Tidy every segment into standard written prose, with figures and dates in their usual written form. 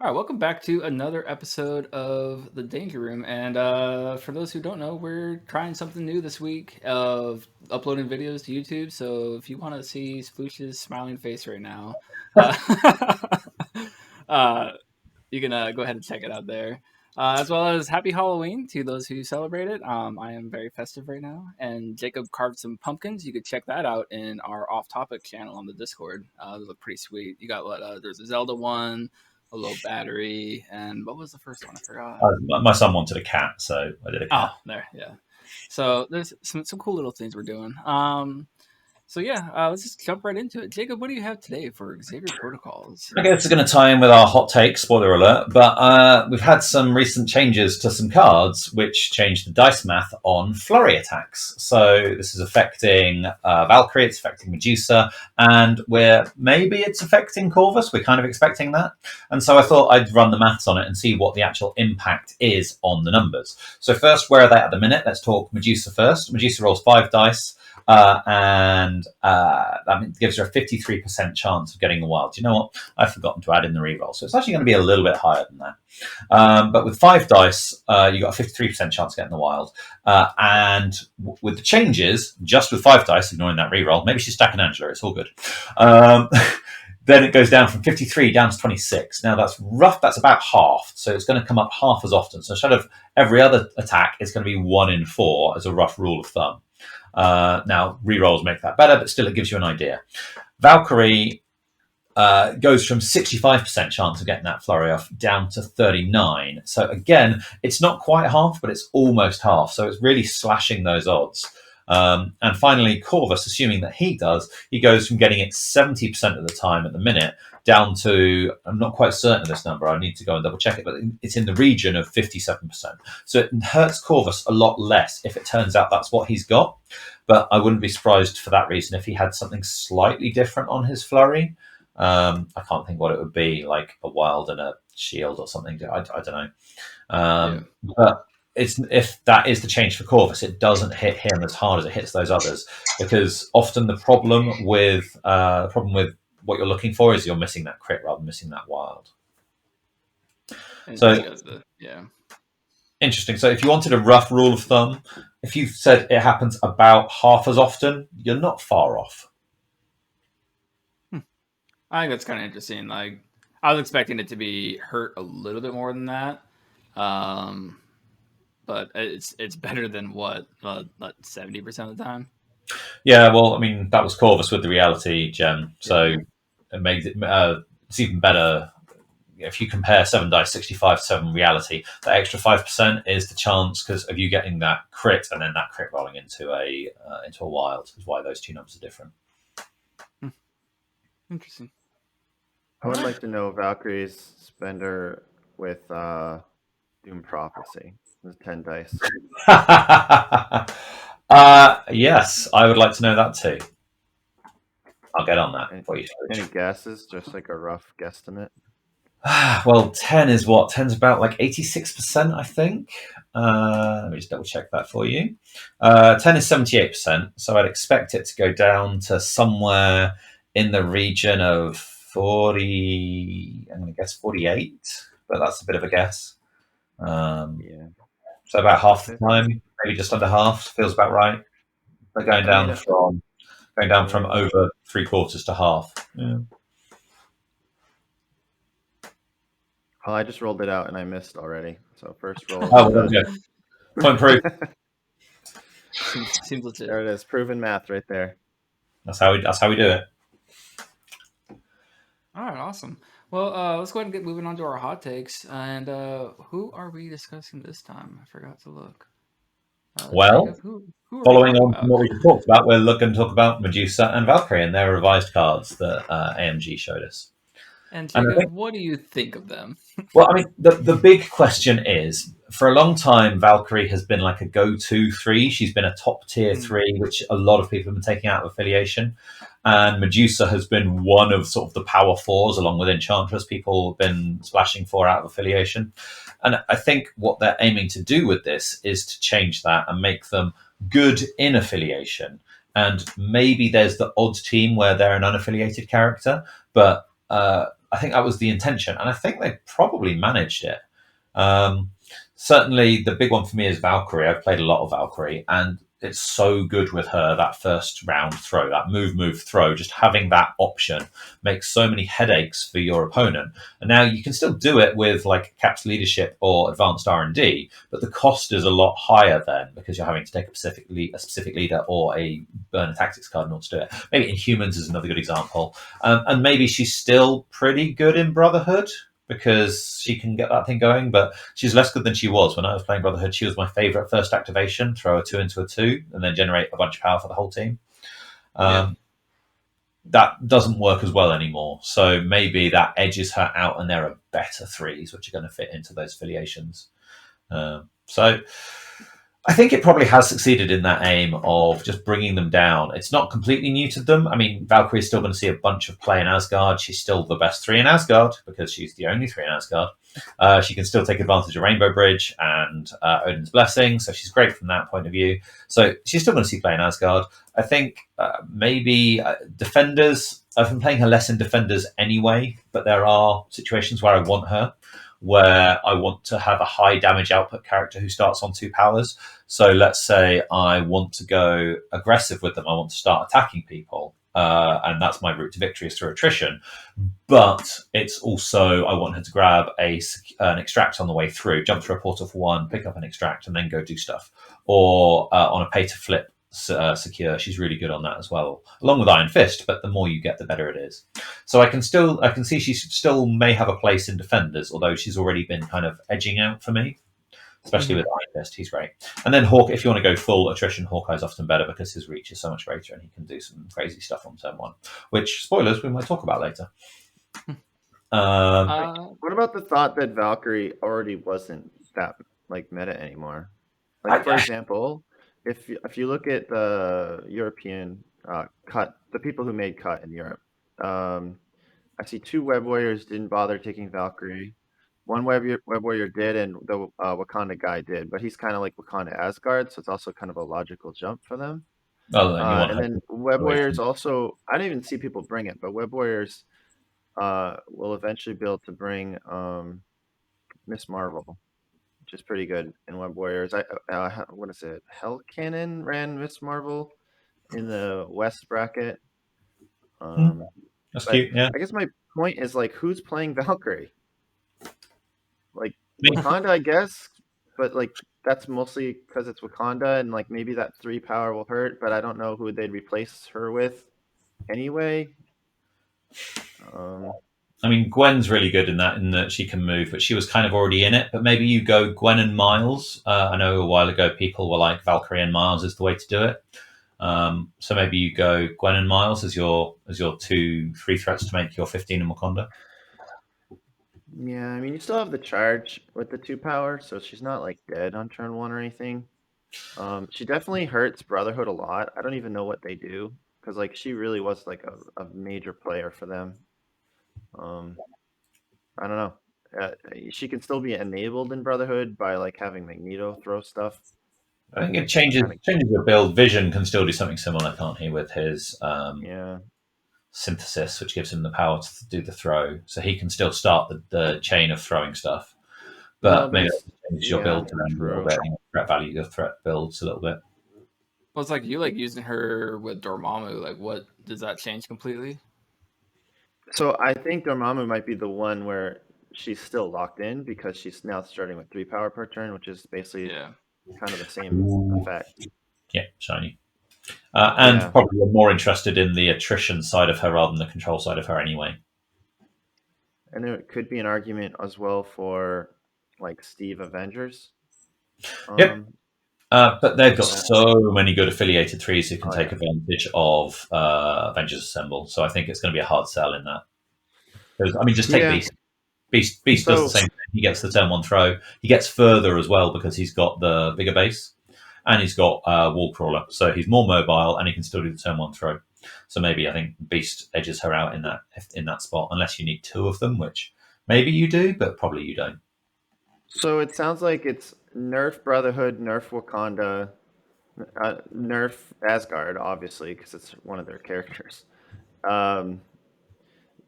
All right, welcome back to another episode of the Danger Room. And for those who don't know, we're trying something new this week of uploading videos to YouTube. So if you want to see Sploosh's smiling face right now, uh, uh, you can go ahead and check it out there. As well as Happy Halloween to those who celebrate it. I am very festive right now, and Jacob carved some pumpkins. You could check that out in our off-topic channel on the Discord. They look pretty sweet. You got what? There's a Zelda one, a low battery, and what was the first one? I forgot. My son wanted a cat, so I did a Oh, cat. there, yeah. So there's some cool little things we're doing. So yeah, let's just jump right into it. Jacob, what do you have today for Xavier Protocols? I guess it's going to tie in with our hot take, spoiler alert, but we've had some recent changes to some cards which change the dice math on flurry attacks. So this is affecting Valkyrie, it's affecting Medusa, and maybe it's affecting Corvus. We're kind of expecting that. And so I thought I'd run the maths on it and see what the actual impact is on the numbers. So first, where are they at the minute? Let's talk Medusa first. Medusa rolls 5 dice. And that gives her a 53% chance of getting a wild. You know what? I've forgotten to add in the reroll. So it's actually going to be a little bit higher than that. But with 5 dice, you got a 53% chance of getting the wild. With the changes, just with 5 dice, ignoring that reroll, maybe she's stacking Angela. It's all good. Then it goes down from 53 down to 26. Now that's rough. That's about half. So it's going to come up half as often. So instead of every other attack, it's going to be 1 in 4 as a rough rule of thumb. Now, rerolls make that better, but still it gives you an idea. Valkyrie goes from 65% chance of getting that flurry off down to 39. So again, it's not quite half, but it's almost half. So it's really slashing those odds. And finally, Corvus, assuming that he does, he goes from getting it 70% of the time at the minute down to, I'm not quite certain of this number, I need to go and double check it, but it's in the region of 57%. So it hurts Corvus a lot less if it turns out that's what he's got. But I wouldn't be surprised for that reason if he had something slightly different on his flurry. I can't think what it would be, like a wild and a shield or something. I don't know. But if that is the change for Corvus, it doesn't hit him as hard as it hits those others, because often the problem with what you're looking for is you're missing that crit rather than missing that wild. Interesting. So if you wanted a rough rule of thumb, if you said it happens about half as often, you're not far off. I think that's kind of interesting. Like, I was expecting it to be hurt a little bit more than that. But it's better than what 70% of the time. Yeah, well, I mean, that was Corvus with the reality gem, so it made it. It's even better if you compare 7 dice 65 to 7 reality. That extra 5% is the chance of you getting that crit and then that crit rolling into a wild. Is why those two numbers are different. Interesting. I would like to know Valkyrie's spender with Doom Prophecy. There's 10 dice. Yes, I would like to know that too. I'll get on that for you. Any guesses? Just like a rough guesstimate? Well, 10 is what? 10's about like 86%, I think. Let me just double check that for you. 10 is 78%, so I'd expect it to go down to somewhere in the region of 40, I'm going to guess 48, but that's a bit of a guess. So about half the time, maybe just under half, feels about right. But going down from over 3/4 to half. Yeah. Well, I just rolled it out and I missed already. So first roll. Oh, well, yeah. Point proof. Seems legit. There it is. Proven math right there. That's how we do it. All right, awesome. Well, let's go ahead and get moving on to our hot takes. And who are we discussing this time? I forgot to look. Jacob, following on from what we talked about, we're looking to talk about Medusa and Valkyrie and their revised cards that AMG showed us. And Jacob, what do you think of them? Well, I mean, the big question is, for a long time, Valkyrie has been like a go-to 3. She's been a top tier 3, which a lot of people have been taking out of affiliation. And Medusa has been one of sort of the power 4s, along with Enchantress. People have been splashing 4 out of affiliation. And I think what they're aiming to do with this is to change that and make them good in affiliation. And maybe there's the odd team where they're an unaffiliated character, but I think that was the intention, and I think they probably managed it. Um, Certainly, the big one for me is Valkyrie. I've played a lot of Valkyrie, and it's so good with her, that first round throw, that move, throw. Just having that option makes so many headaches for your opponent. And now you can still do it with like Caps Leadership or Advanced R&D, but the cost is a lot higher then because you're having to take a specific leader or a burn a tactics card in order to do it. Maybe Inhumans is another good example. And maybe she's still pretty good in Brotherhood because she can get that thing going, but she's less good than she was when I was playing Brotherhood. She was my favorite first activation: throw a 2 into a 2 and then generate a bunch of power for the whole team. That doesn't work as well anymore. So maybe that edges her out, and there are better threes which are going to fit into those affiliations. So I think it probably has succeeded in that aim of just bringing them down. It's not completely new to them. I mean, Valkyrie is still going to see a bunch of play in Asgard. She's still the best 3 in Asgard because she's the only 3 in Asgard. She can still take advantage of Rainbow Bridge and Odin's Blessing, so she's great from that point of view. So she's still going to see play in Asgard. I think maybe Defenders, I've been playing her less in Defenders anyway, but there are situations where I want her, where I want to have a high damage output character who starts on 2 powers. So let's say I want to go aggressive with them. I want to start attacking people. And that's my route to victory is through attrition. But it's also, I want her to grab an extract on the way through, jump through a portal for 1, pick up an extract, and then go do stuff. Or on a pay to flip secure, she's really good on that as well, along with Iron Fist. But the more you get, the better it is. So I can see she still may have a place in Defenders, although she's already been kind of edging out for me, especially with Iron Fist. He's great. And then Hawk, if you want to go full attrition, Hawkeye's often better because his reach is so much greater and he can do some crazy stuff on turn 1, which, spoilers, we might talk about later. What about the thought that Valkyrie already wasn't that like meta anymore? Like, for example, if you look at the European cut, the people who made cut in Europe, I see 2 Web Warriors didn't bother taking Valkyrie. 1 Web Warrior did, and the Wakanda guy did, but he's kind of like Wakanda Asgard, so it's also kind of a logical jump for them. And then Web Warriors also, I didn't even see people bring it, but Web Warriors will eventually be able to bring Miss Marvel, which is pretty good in Web Warriors. What is it? Hell Cannon ran Miss Marvel in the West bracket. That's cute. Yeah. I guess my point is, like, who's playing Valkyrie? Like, Wakanda, I guess, but like that's mostly because it's Wakanda, and like maybe that 3 power will hurt, but I don't know who they'd replace her with anyway. I mean, Gwen's really good in that she can move, but she was kind of already in it. But maybe you go Gwen and Miles. I know a while ago people were like Valkyrie and Miles is the way to do it. So maybe you go Gwen and Miles as your 2 free threats to make your 15 in Wakanda. Yeah, I mean, you still have the charge with the 2 power, so she's not like dead on turn 1 or anything. She definitely hurts Brotherhood a lot. I don't even know what they do because like she really was like a major player for them. I don't know. She can still be enabled in Brotherhood by like having Magneto throw stuff. I think it changes your build. Vision can still do something similar, can't he, with his synthesis, which gives him the power to do the throw. So he can still start the chain of throwing stuff. But maybe that changes your build to them a little bit. Threat value your threat builds a little bit. Well, it's like you like using her with Dormammu. Like, what does that change completely? So I think Dormammu might be the one where she's still locked in because she's now starting with 3 power per turn, which is basically kind of the same effect. Yeah, shiny. And probably you're more interested in the attrition side of her rather than the control side of her anyway. And there could be an argument as well for like Steve Avengers. Yep. But they've got so many good affiliated 3s who can take advantage of Avengers Assemble. So I think it's going to be a hard sell in that. I mean, just take Beast. Beast does the same thing. He gets the turn 1 throw. He gets further as well because he's got the bigger base. And he's got Wall Crawler. So he's more mobile and he can still do the turn 1 throw. So maybe I think Beast edges her out in that spot, unless you need 2 of them, which maybe you do, but probably you don't. So it sounds like it's nerf Brotherhood, nerf Wakanda, nerf Asgard, obviously, because it's one of their characters.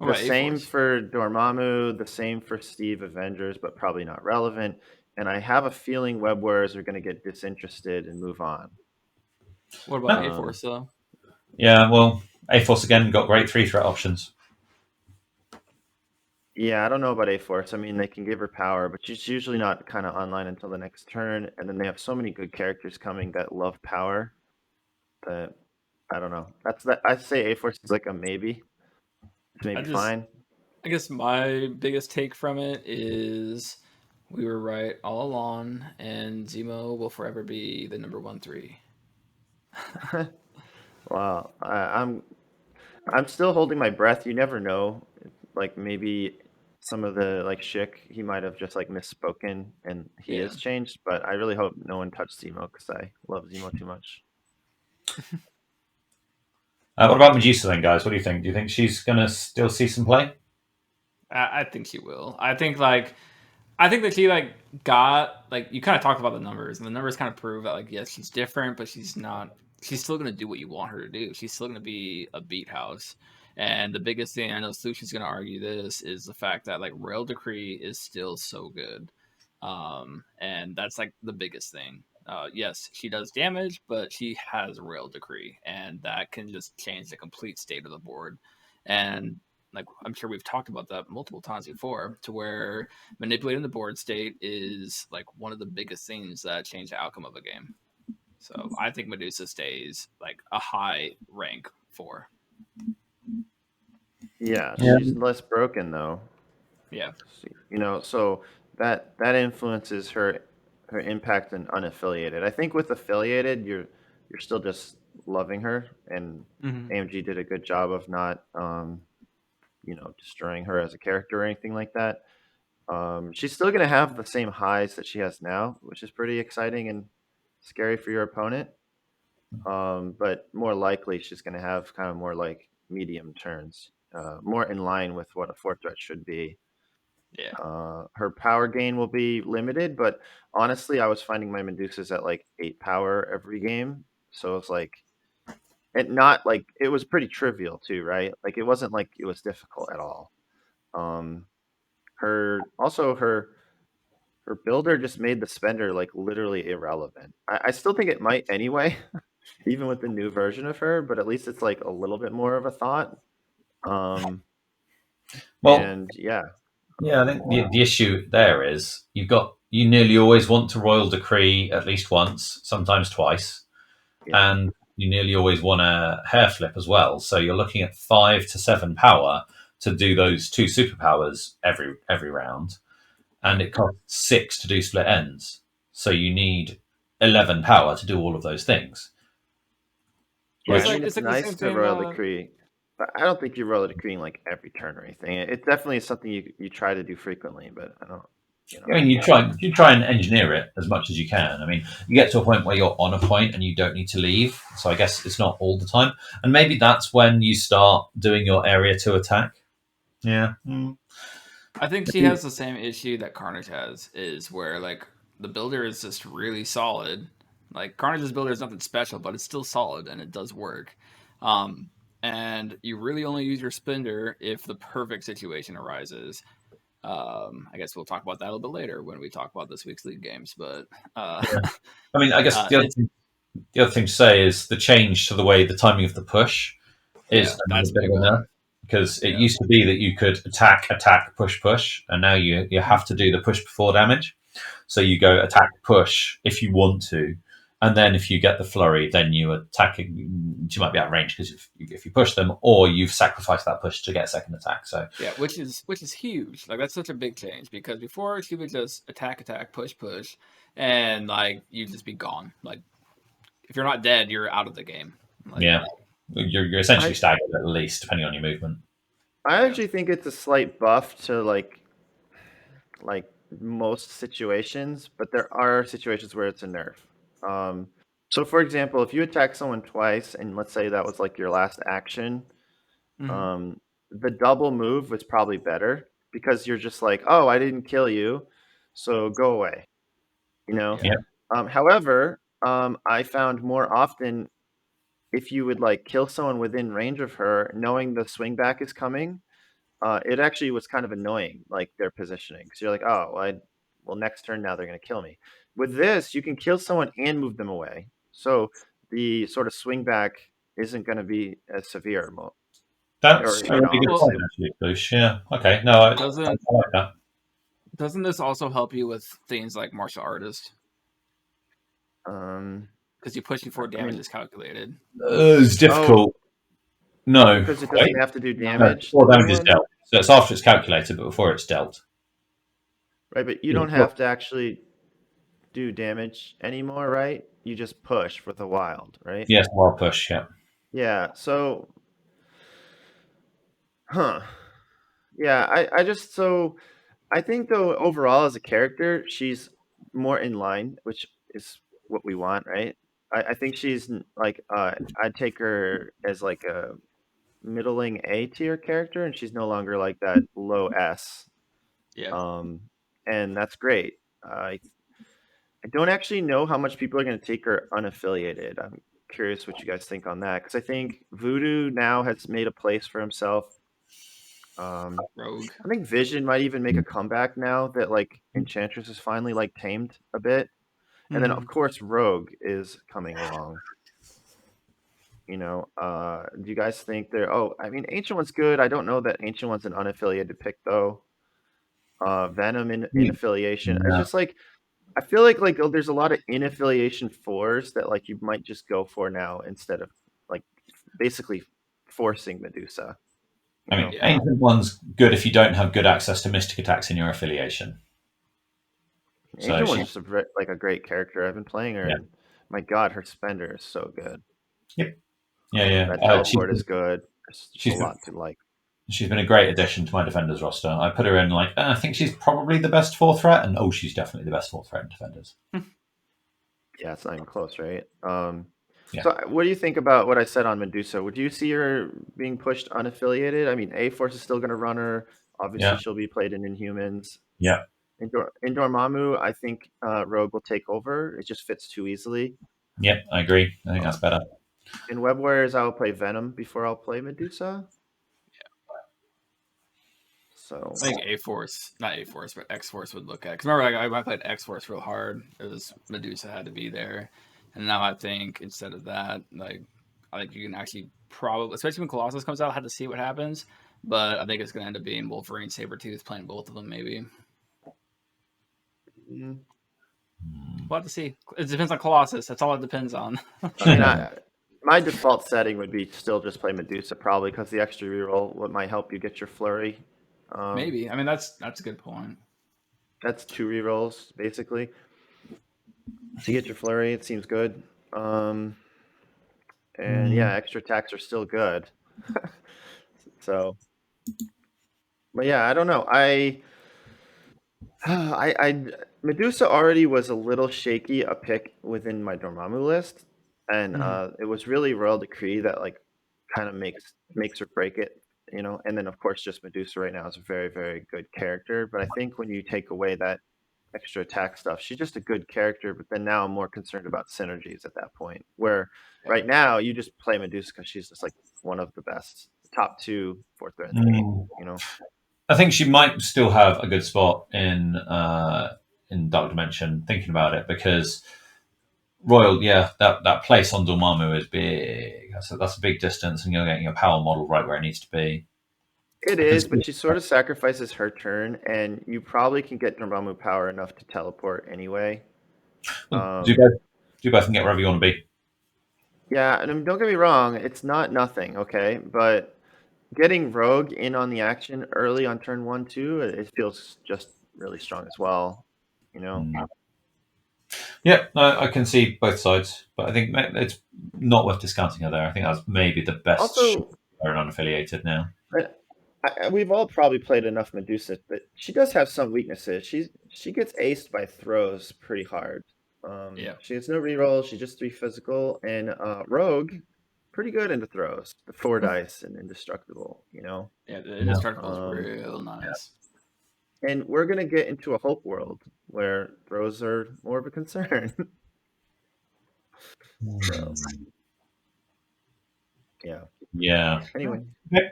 What The about A same Force? for Dormammu, the same for Steve Avengers, but probably not relevant. And I have a feeling Web Warriors are going to get disinterested and move on. What about A No. Force though? Yeah, well, A-Force again got great 3-threat options. Yeah, I don't know about A-Force. I mean, they can give her power, but she's usually not kind of online until the next turn. And then they have so many good characters coming that love power that I don't know. That's that. I say A-Force is like a maybe. It's I maybe just, fine. I guess my biggest take from it is we were right all along, and Zemo will forever be the number 1-3. Wow, I'm still holding my breath. You never know. Like maybe some of the like Schick, he might have just like misspoken and he Yeah, is changed. But I really hope no one touched Zemo because I love Zemo too much. What about Medusa then, guys? What do you think? Do you think she's going to still see some play? I think she will. I think that she like got like you kind of talked about the numbers, and the numbers kind of prove that like yes, she's different, but she's not. She's still gonna do what you want her to do. She's still gonna be a beat house. And the biggest thing I know, Sushi's gonna argue this is the fact that like Rail Decree is still so good, and that's like the biggest thing. Yes, she does damage, but she has Rail Decree, and that can just change the complete state of the board. And like I'm sure we've talked about that multiple times before, to where manipulating the board state is like one of the biggest things that change the outcome of a game. So I think Medusa stays like a high rank 4. Yeah, Yeah. she's less broken though. Yeah. You know, so that influences her impact in unaffiliated. I think with affiliated, you're still just loving her, and Mm-hmm. AMG did a good job of not destroying her as a character or anything like that. She's still going to have the same highs that she has now, which is pretty exciting and scary for your opponent. But more likely, she's going to have kind of more like medium turns, more in line with what a 4 threat should be. Yeah. Her power gain will be limited, but honestly, I was finding my Medusas at like 8 power every game. So it's like, it not like it was pretty trivial too, right? Like it wasn't like it was difficult at all. Um, her builder just made the spender like literally irrelevant. I still think it might anyway, even with the new version of her, but at least it's like a little bit more of a thought. Um, Well, and yeah, yeah, I think the issue there is you nearly always want to royal decree at least once, sometimes twice, yeah, and you nearly always want a hair flip as well. So you're looking at 5 to 7 power to do those two superpowers every round, and Yeah. it costs 6 to do split ends. So you need 11 power to do all of those things. yeah. It's I Which mean, like it's it's like the nice same to thing. royal decree, but I don't think you royal decreeing like every turn or anything. It definitely is something you try to do frequently, but I don't, I mean, you try and engineer it as much as you can. I mean, you get to a point where you're on a point and you don't need to leave. So I guess it's not all the time, and maybe that's when you start doing your area to attack. Yeah. I think she has the same issue that Carnage has, is where like the builder is just really solid. Like Carnage's builder is nothing special, but it's still solid and it does work. Um, and you really only use your spender if the perfect situation arises. I guess we'll talk about that a little bit later when we talk about this week's league games. But I mean, I guess it, the other thing to say is the change to the way the timing of the push is yeah, another that's a bit of big a nerf one. because it Yeah, used to be that you could attack, attack, push, push, and now you have to do the push before damage. So you go attack, push if you want to, and then if you get the flurry, then you attack. You might be out of range because if you push them, or you've sacrificed that push to get a second attack. So yeah, which is huge. Like that's such a big change because before she would just attack, attack, push, push, and like you just be gone. Like if you're not dead, you're out of the game. Like yeah, you're essentially I staggered at least, depending on your movement. I yeah, actually think it's a slight buff to like most situations, but there are situations where it's a nerf. Um, so for example, if you attack someone twice, and let's say that was like your last action, hmm um, the double move was probably better because you're just like, oh, I didn't kill you, so go away. You know. yeah, Yeah, However, I found more often if you would like kill someone within range of her, knowing the swing back is coming, it actually was kind of annoying, like their positioning. Because you're like, oh, well, next turn now they're going to kill me. With this, you can kill someone and move them away. So the sort of swing back isn't going to be as severe. That's Or, a really good Well, point, actually, Boosh. Yeah. Okay. No, I doesn't like that. doesn't this also help you with things like martial artist? um, Because you pushing for I damage mean, is calculated. It's oh, difficult. No. because it Wait. doesn't have to do No. No, damage to before damage is anyone, dealt. So it's after it's calculated, but before it's dealt. right? But you Yeah. don't have to actually do damage anymore, right? You just push with the wild, right? Yes, wild push. Yeah. Yeah. So, huh? Yeah. I think though overall as a character, she's more in line, which is what we want, right? I think like I'd take her as like a middling A tier character, and she's no longer like that low S. Yeah. Um, and that's great. I don't actually know how much people are going to take her unaffiliated. I'm curious what you guys think on that because I think Voodoo now has made a place for himself. Rogue. I think Vision might even make a comeback now that like Enchantress is finally like tamed a bit, and then of Mm-hmm. course Rogue is coming along. Do you guys think they're? Oh, I mean, Ancient One's good. I don't know that Ancient One's an unaffiliated pick though. Venom in affiliation. It's Yeah. just like I feel like there's a lot of in-affiliation fours that like you might just go for now instead of like basically forcing Medusa. You I mean, know, Yeah. Ancient One's good if you don't have good access to mystic attacks in your affiliation. So Ancient One's she, just like a great character. I've been playing her, yeah, and my God, her spender is so good. yep, yeah, yeah. That teleport is good. There's just a She's lot to like. she's been a great addition to my defenders roster. I put her in like I think she's probably the best fourth threat, and she's definitely the best fourth threat in defenders. Yeah, it's not even close, right? Yeah, So what do you think about what I said on Medusa? Would you see her being pushed unaffiliated? I mean, A Force is still going to run her. Obviously, yeah, she'll be played in Inhumans. yeah, In Dormammu, I think Rogue will take over. It just fits too easily. yeah. I agree. I think Uh, that's better. in Web Warriors, I will play Venom before I'll play Medusa. So I think A Force, not A Force, but X Force would look at. Because remember, like, I played X Force real hard. It was Medusa had to be there, and now I think instead of that, like, I think you can actually probably, especially when Colossus comes out, I have to see what happens. But I think it's going to end up being Wolverine, Sabretooth playing both of them. Maybe mm, we'll have to see. It depends on Colossus. That's all it depends on. I mean, my default setting would be still just play Medusa probably because the extra reroll what might help you get your flurry. Maybe. I mean, that's a good point. That's 2 rerolls basically to get your flurry. It seems good. And yeah, extra attacks are still good. So, but yeah, I don't know. I Medusa already was a little shaky a pick within my Dormammu list, and it was really Royal Decree that like kind of makes or break it, you know. And then of course, just Medusa right now is a very very good character. But I think when you take away that extra attack stuff, she's just a good character. But then now I'm more concerned about synergies at that point. Where Yeah. right now you just play Medusa because she's just like one of the best top 2 fourth threat in the game, Mm. you know. I think she might still have a good spot in Dark Dimension. Thinking about it, because Royal, yeah, that place on Dormammu is big. That's a big distance, and you're getting your power model right where it needs to be. It I can is, but see. she sort of sacrifices her turn, and you probably can get Dormammu power enough to teleport anyway. Well, Um, do both and get wherever you want to be. yeah, and don't get me wrong, it's not nothing, okay? But getting Rogue in on the action early on turn 1, 2, it feels just really strong as well, you know? Mm. Yeah, I can see both sides, but I think it's not worth discounting her there. I think that's maybe the best shot Also, for an unaffiliated now. we've all probably played enough Medusa, but she does have some weaknesses. She gets aced by throws pretty hard. Yeah. She has no reroll. She's just 3 physical, and Rogue, pretty good into throws. The 4 dice and indestructible, you know. Yeah. The Yeah. indestructible is real nice. And we're gonna get into a Hulk world where throws are more of a concern. So yeah. Yeah. Anyway, Okay.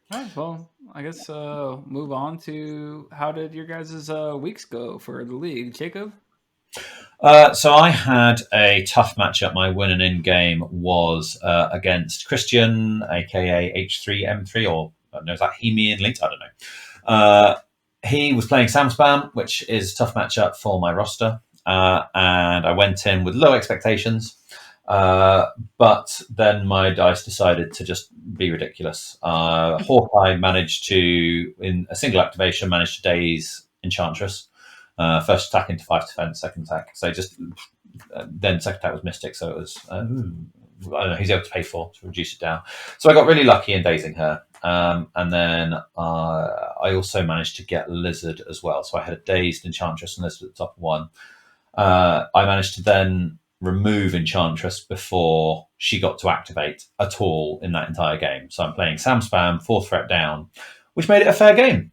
All right, well, I guess move on to how did your guys' weeks go for the league, Jacob? So I had a tough matchup. My winning in game was against Christian, aka H3M3, or no, is that Hemi in Elite? I don't know. He was playing Sam Spam, which is a tough matchup for my roster, and I went in with low expectations. But then my dice decided to just be ridiculous. Hawkeye managed to, in a single activation, managed to daze Enchantress. First attack into 5 defense, second attack. So just then second attack was Mystic, so it was I don't know, he's able to pay 4 to reduce it down. So I got really lucky in dazing her. And then I also managed to get Lizard as well. So I had a dazed Enchantress and Lizard at the top of one. I managed to then remove Enchantress before she got to activate at all in that entire game. So I'm playing Sam Spam, 4th threat down, which made it a fair game.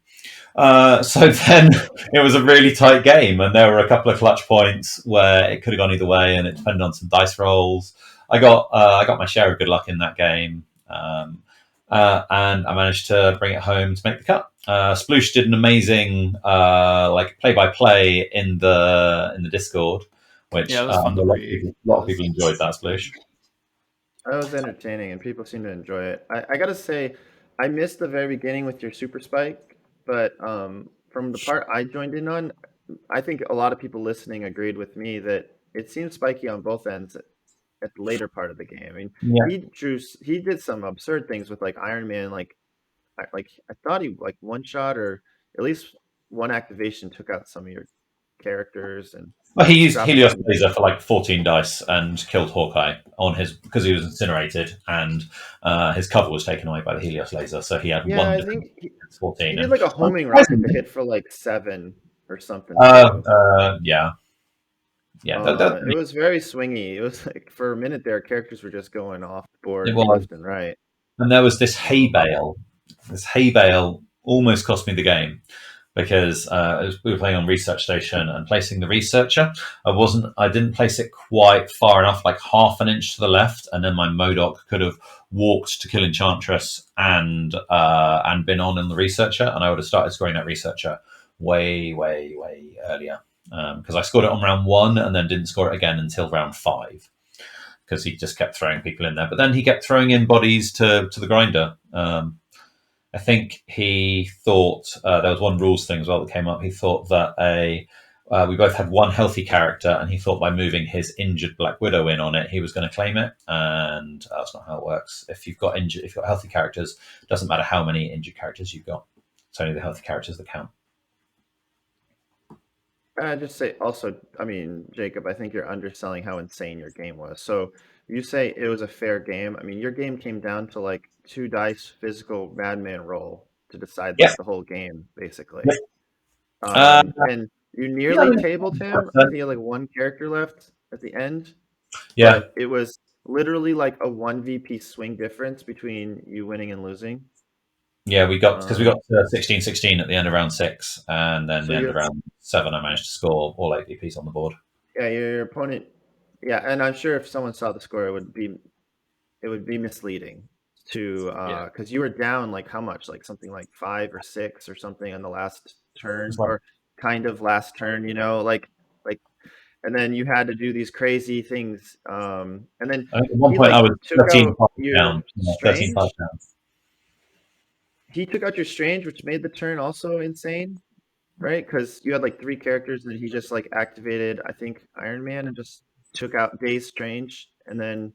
So then it was a really tight game, and there were a couple of clutch points where it could have gone either way, and it depended on some dice rolls. I got my share of good luck in that game, and I managed to bring it home to make the cut. Sploosh did an amazing like play-by-play in the Discord, which Yeah, it was fun a to lot of read. people enjoyed that Sploosh. That was entertaining, and people seem to enjoy it. I gotta say, I missed the very beginning with your super spike, but from the part I joined in on, I think a lot of people listening agreed with me that it seemed spiky on both ends at the later part of the game. I mean, Yeah. he did some absurd things with like Iron Man, I thought he like one shot or at least one activation took out some of your characters and Well, he used dropped Helios some. Laser for like 14 dice and killed Hawkeye on his because he was incinerated and his cover was taken away by the Helios Laser, so he had Yeah, one I defense think against he 14. did And like a homing rocket to hit for like 7 or something too. yeah, yeah, It was very swingy. It was like for a minute there, characters were just going off the it board was. left and right. And there was this hay Um, bale. This hay bale almost cost me the game because we were playing on research station and placing the researcher. I didn't place it quite far enough, like half an inch to the left, and then my Modoc could have walked to kill Enchantress and been on in the researcher, and I would have started scoring that researcher way earlier because I scored it on round 1 and then didn't score it again until round 5 because he just kept throwing people in there. But then he kept throwing in bodies to the grinder. I think he thought there was one rules thing as well that came up. He thought that we both had one healthy character, and he thought by moving his injured Black Widow in on it, he was going to claim it. And that's not how it works. If you've got healthy characters, it doesn't matter how many injured characters you've got. It's only the healthy characters that count. I just say also, I mean, Jacob, I think you're underselling how insane your game was. So you say it was a fair game. I mean, your game came down to like 2 dice physical madman roll to decide Yeah. like the whole game, basically. Yeah. Uh, And you yeah, I nearly mean, tabled him. I think he had like one character left at the end, yeah, but it was literally like a 1 VP swing difference between you winning and losing. yeah. We got because we got Um, 16-16 at the end of round 6, and then so the end of your round 7, I managed to score all 8 VPs on the board. yeah, your opponent, yeah, and I'm sure if someone saw the score, it would be misleading to Yeah. because you were down like how much, like something like 5 or 6 or something on the last turn It's like or kind of last turn, like, and then you had to do these crazy things, and then I think at one he point I like was took 13 out five your down. Yeah, 13 5 strange. down. He took out your strange, which made the turn also insane, right? Because you had like 3 characters, and he just like activated, I think, Iron Man and just took out Days Strange, and then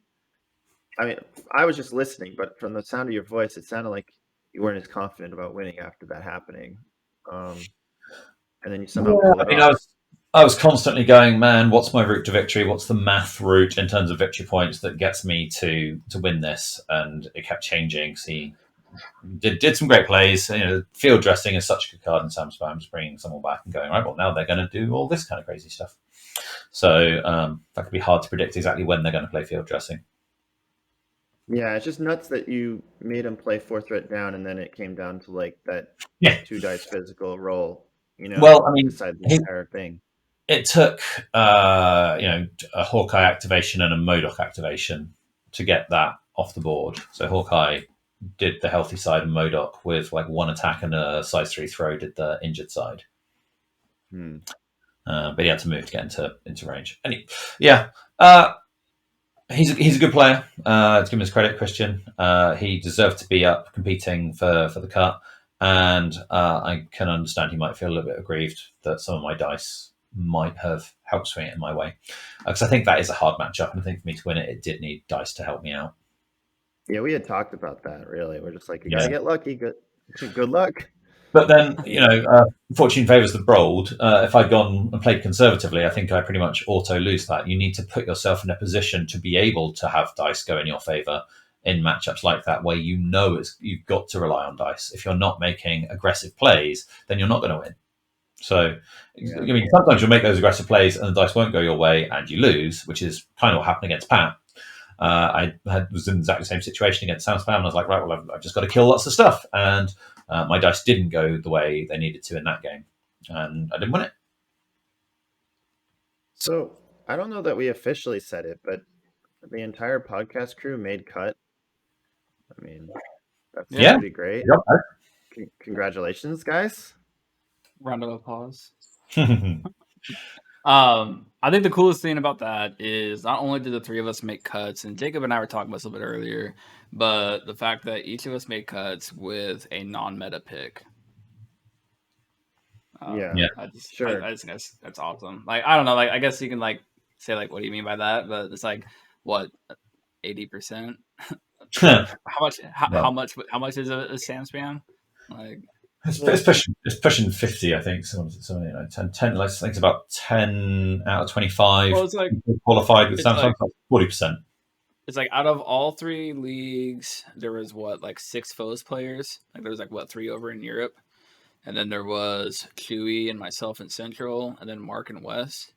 I mean, I was just listening, but from the sound of your voice, it sounded like you weren't as confident about winning after that happening. Um, and then you somehow Yeah, pull I it mean, off. I was constantly going, man, what's my route to victory? What's the math route in terms of victory points that gets me to win this? And it kept changing. So he did some great plays. You know, field dressing is such a good card in Sam Spams, bringing someone back and going, right, well, now they're going to do all this kind of crazy stuff. So that could be hard to predict exactly when they're going to play field dressing. Yeah, it's just nuts that you made him play 4 threat down, and then it came down to like that Yeah. 2 dice physical roll. Well, I mean, Decide the entire thing. it took a Hawkeye activation and a Modoc activation to get that off the board. So Hawkeye did the healthy side, and Modoc with like one attack and a size 3 throw did the injured side. But he had to move to get into range. And yeah, he's a good player. To give him his credit, Christian, he deserved to be up competing for the cut, and I can understand he might feel a little bit aggrieved that some of my dice might have helped swing it in my way, because I think that is a hard matchup, and I think for me to win it, it did need dice to help me out. Yeah, we had talked about that. Really, we're just like, you gotta get lucky. Good luck. But then, fortune favours the bold. If I'd gone and played conservatively, I think I pretty much auto lose that. You need to put yourself in a position to be able to have dice go in your favour in matchups like that, where you've got to rely on dice. If you're not making aggressive plays, then you're not going to win. So, I mean, sometimes you'll make those aggressive plays and the dice won't go your way and you lose, which is kind of what happened against Pat. I was in exactly the same situation against Sam Spam, and I was like, right, well, I've just got to kill lots of stuff. And my dice didn't go the way they needed to in that game, and I didn't win it. So I don't know that we officially said it, but the entire podcast crew made cut. I mean, that's pretty great. Congratulations, guys. Round of applause. I think the coolest thing about that is not only did the three of us make cuts, and Jacob and I were talking about this a little bit earlier, but the fact that each of us made cuts with a non-meta pick. I just think that's awesome. Like, I don't know, like, I guess you can like say like, what do you mean by that? But it's like, what, 80%? How much is a Sam Spam? Like, it's pushing 50, I think. So 10, like, I think it's about 10 out of 25 qualified with Sam Spam. 40%. It's like out of all three leagues, there was like 6 foes players. Like there was like 3 over in Europe, and then there was Chewy and myself in Central, and then Mark in West.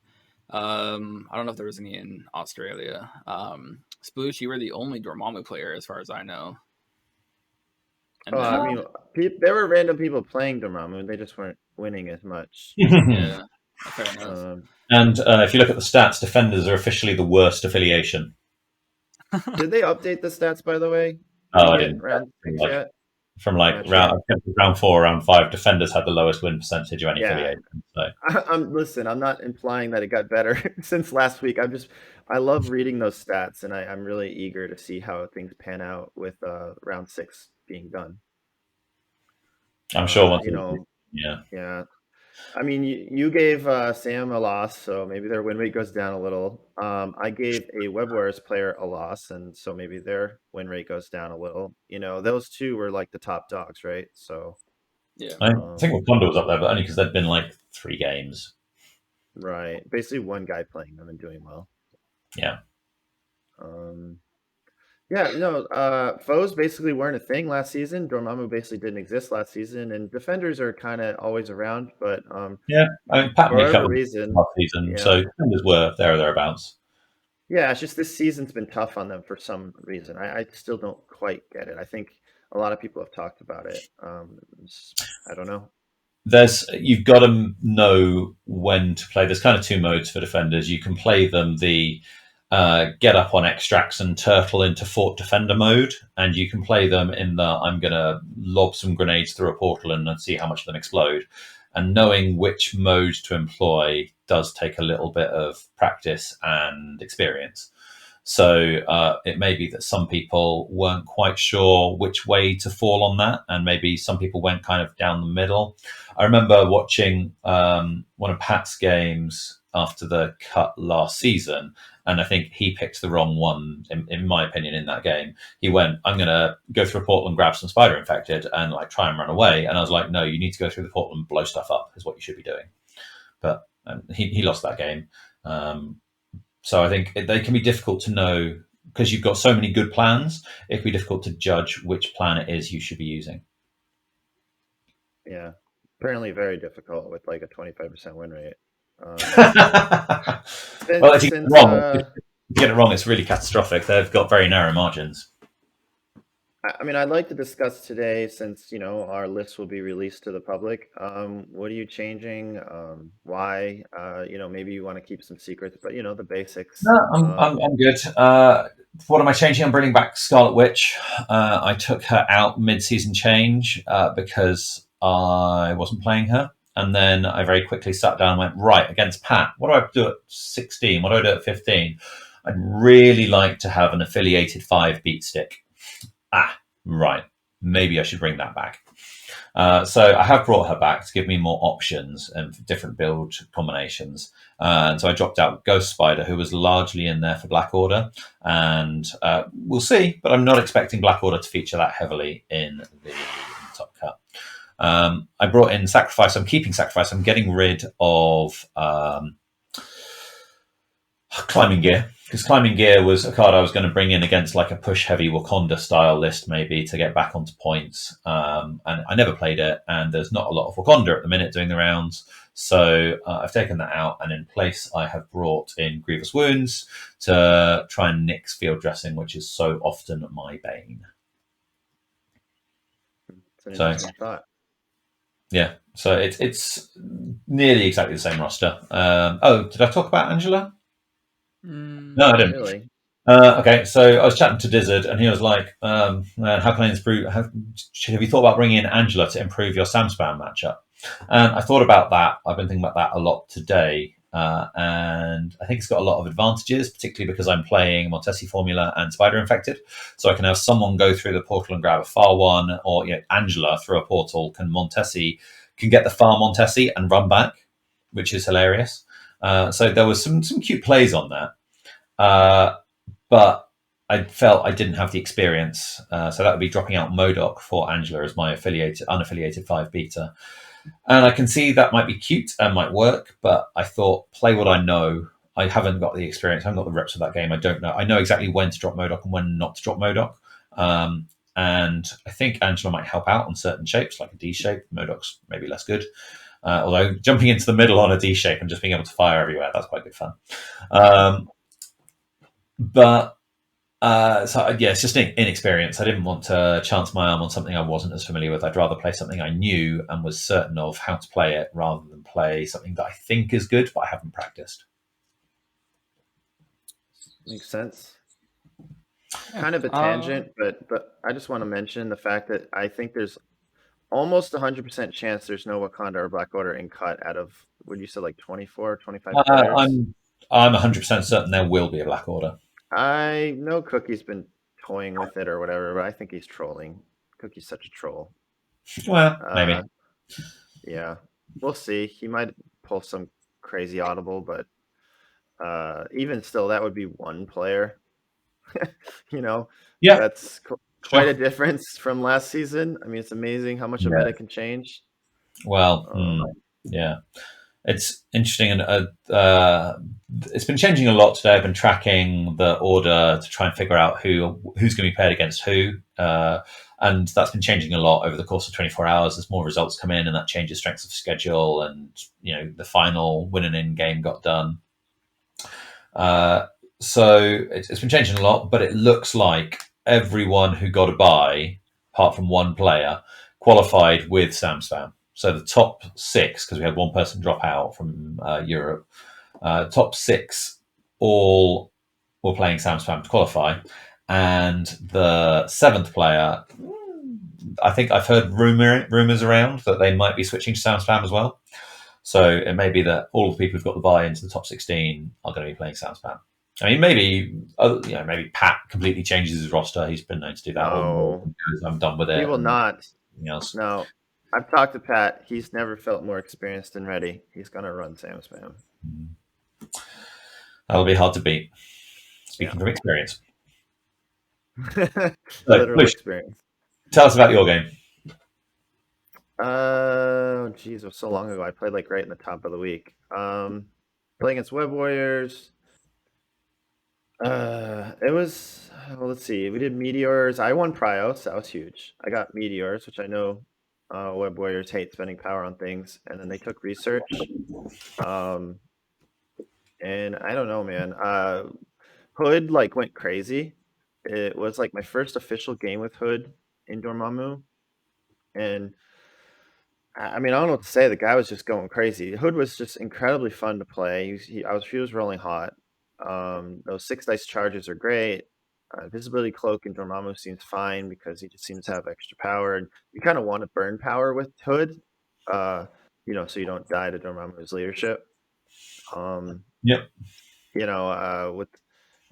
I don't know if there was any in Australia. Sploosh, you were the only Dormammu player as far as I know. And I mean, there were random people playing Dormammu, they just weren't winning as much. Yeah, fair enough. And if you look at the stats, defenders are officially the worst affiliation. Did they update the stats, by the way? I didn't. Round 6 yet? From round 4, round 5, defenders had the lowest win percentage of any affiliation. So. Listen, I'm not implying that it got better since last week. I love reading those stats, and I'm really eager to see how things pan out with round 6 being done. I'm sure. Yeah. I mean, you gave Sam a loss, so maybe their win rate goes down a little. I gave a Web Warriors player a loss, and so maybe their win rate goes down a little. Those two were like the top dogs, right? So, yeah, I think Wakanda was up there, but only because they'd been like 3 games. Right, basically one guy playing them and doing well. Yeah. Foes basically weren't a thing last season. Dormammu basically didn't exist last season, and defenders are kind of always around. But I mean, Pat for whatever reason, last season, so defenders were there or thereabouts. Yeah, it's just this season's been tough on them for some reason. I still don't quite get it. I think a lot of people have talked about it. I don't know. You've got to know when to play. There's kind of 2 modes for defenders. You can play them the get up on extracts and turtle into fort defender mode, and you can play them in the I'm going to lob some grenades through a portal and see how much of them explode. And knowing which mode to employ does take a little bit of practice and experience. So it may be that some people weren't quite sure which way to fall on that, and maybe some people went kind of down the middle. I remember watching one of Pat's games after the cut last season, and I think he picked the wrong one, in my opinion, in that game. He went, I'm going to go through a portal and grab some spider infected and like try and run away. And I was like, no, you need to go through the portal and blow stuff up is what you should be doing. But he lost that game. So I think they can be difficult to know because you've got so many good plans. It can be difficult to judge which plan it is you should be using. Yeah, apparently very difficult with like a 25% win rate. Well, if you get it wrong, it's really catastrophic. They've got very narrow margins. I mean, I'd like to discuss today, since our list will be released to the public. What are you changing? Why? Maybe you want to keep some secrets, but the basics. No, I'm good. What am I changing? I'm bringing back Scarlet Witch. I took her out mid-season change because I wasn't playing her. And then I very quickly sat down and went, right, against Pat, what do I do at 16? What do I do at 15? I'd really like to have an affiliated 5 beat stick. Right. Maybe I should bring that back. So I have brought her back to give me more options and different build combinations. And so I dropped out Ghost Spider, who was largely in there for Black Order. And we'll see, but I'm not expecting Black Order to feature that heavily in the top cut. I brought in Sacrifice. I'm keeping Sacrifice. I'm getting rid of Climbing Gear, because Climbing Gear was a card I was going to bring in against like a push heavy Wakanda style list, maybe to get back onto points. And I never played it, and there's not a lot of Wakanda at the minute doing the rounds. So I've taken that out, and in place I have brought in Grievous Wounds to try and nix field dressing, which is so often my bane. It's an interesting thought. Yeah, so it's nearly exactly the same roster. Did I talk about Angela? No, I didn't. Really? Okay, so I was chatting to Dizzard, and he was like, "Man, how can I improve? Have you thought about bringing in Angela to improve your Sam Spam matchup?" And I thought about that. I've been thinking about that a lot today, and I think it's got a lot of advantages, particularly because I'm playing Montesi Formula and Spider Infected, so I can have someone go through the portal and grab a far one, or Angela through a portal Montesi can get the far Montesi and run back, which is hilarious. So there was some cute plays on that. But I felt I didn't have the experience. So that would be dropping out Modoc for Angela as my unaffiliated 5 beta. And I can see that might be cute and might work, but I thought, play what I know. I haven't got the experience. I haven't got the reps of that game. I don't know. I know exactly when to drop Modoc and when not to drop Modoc. And I think Angela might help out on certain shapes, like a D shape. Modoc's maybe less good. Although jumping into the middle on a D shape and just being able to fire everywhere, that's quite good fun. But it's just inexperience. I didn't want to chance my arm on something I wasn't as familiar with. I'd rather play something I knew and was certain of how to play it rather than play something that I think is good but I haven't practiced. Makes sense. Kind of a tangent, but I just want to mention the fact that I think there's almost 100% chance there's no Wakanda or Black Order in cut out of, what you said, like 24, 25 players? I'm 100% certain there will be a Black Order. I know Cookie's been toying with it or whatever, but I think he's trolling. Cookie's such a troll. Well, maybe. Yeah, we'll see. He might pull some crazy audible, but even still, that would be one player. Yeah, that's quite a difference from last season. I mean, it's amazing how much a meta can change. Well, yeah. It's interesting, and it's been changing a lot today. I've been tracking the order to try and figure out who's going to be paired against who, and that's been changing a lot over the course of 24 hours. As more results come in, and that changes strengths of schedule, and the final win and in game got done. So it's been changing a lot, but it looks like everyone who got a bye, apart from one player, qualified with SamSpam. So the top 6, because we had one person drop out from Europe, top 6 all were playing SamSpam to qualify. And the 7th player, I think I've heard rumors around that they might be switching to SamSpam as well. So it may be that all the people who've got the buy into the top 16 are going to be playing SamSpam. I mean, maybe Pat completely changes his roster. He's been known to do that. No, I'm done with it. He will not. Else. No, I've talked to Pat. He's never felt more experienced and ready. He's going to run SamSpam. That'll be hard to beat. Speaking from experience. Literal experience. Tell us about your game. Geez, it was so long ago. I played like right in the top of the week. Playing against Web Warriors. It was, let's see. We did Meteors. I won Prios. That was huge. I got Meteors, which I know Web Warriors hate spending power on things. And then they took Research. And I don't know, man. Hood like went crazy. It was like my first official game with Hood in Dormammu. And I mean, I don't know what to say. The guy was just going crazy. Hood was just incredibly fun to play. He was rolling hot. Those 6 dice charges are great. Visibility Cloak in Dormammu seems fine because he just seems to have extra power, and you kind of want to burn power with Hood, so you don't die to Dormammu's leadership. Yep. With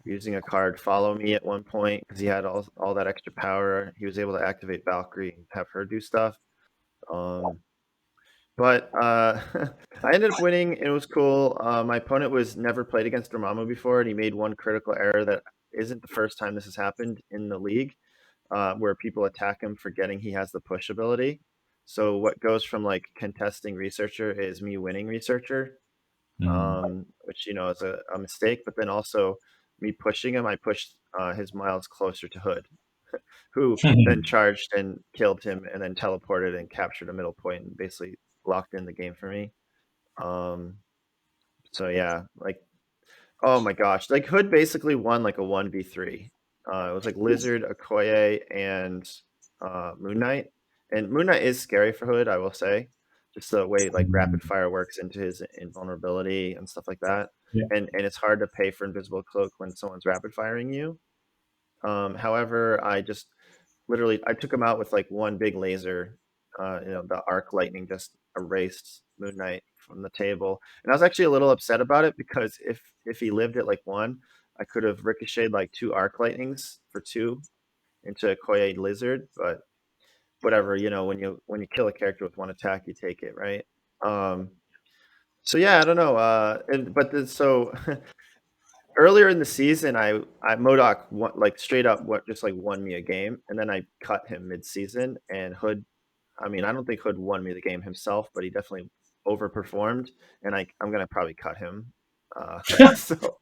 using a card Follow Me at one point because he had all that extra power, he was able to activate Valkyrie and have her do stuff. But I ended up winning. It was cool. My opponent was never played against Dormammu before, and he made one critical error that isn't the first time this has happened in the league, where people attack him forgetting he has the push ability. So what goes from like contesting researcher is me winning researcher, which is a mistake. But then also me pushing him, I pushed his Miles closer to Hood, who then charged and killed him, and then teleported and captured a middle point and basically locked in the game for me. So yeah, like, oh my gosh, like Hood basically won like a 1v3. It was like Lizard, Okoye, and Moon Knight. And Moon Knight is scary for Hood, I will say. Just the way like rapid fire works into his invulnerability and stuff like that. Yeah. And it's hard to pay for Invisible Cloak when someone's rapid firing you. However, I took him out with like one big laser. The arc lightning just erased Moon Knight from the table, and I was actually a little upset about it because if he lived at like one, I could have ricocheted like 2 arc lightnings for 2 into a Koye Lizard. But whatever, when you kill a character with one attack, you take it, right? So yeah, I don't know. So earlier in the season, I MODOK like straight up just like won me a game, and then I cut him mid-season. And Hood, I mean, I don't think Hood won me the game himself, but he definitely overperformed, and I'm gonna probably cut him. So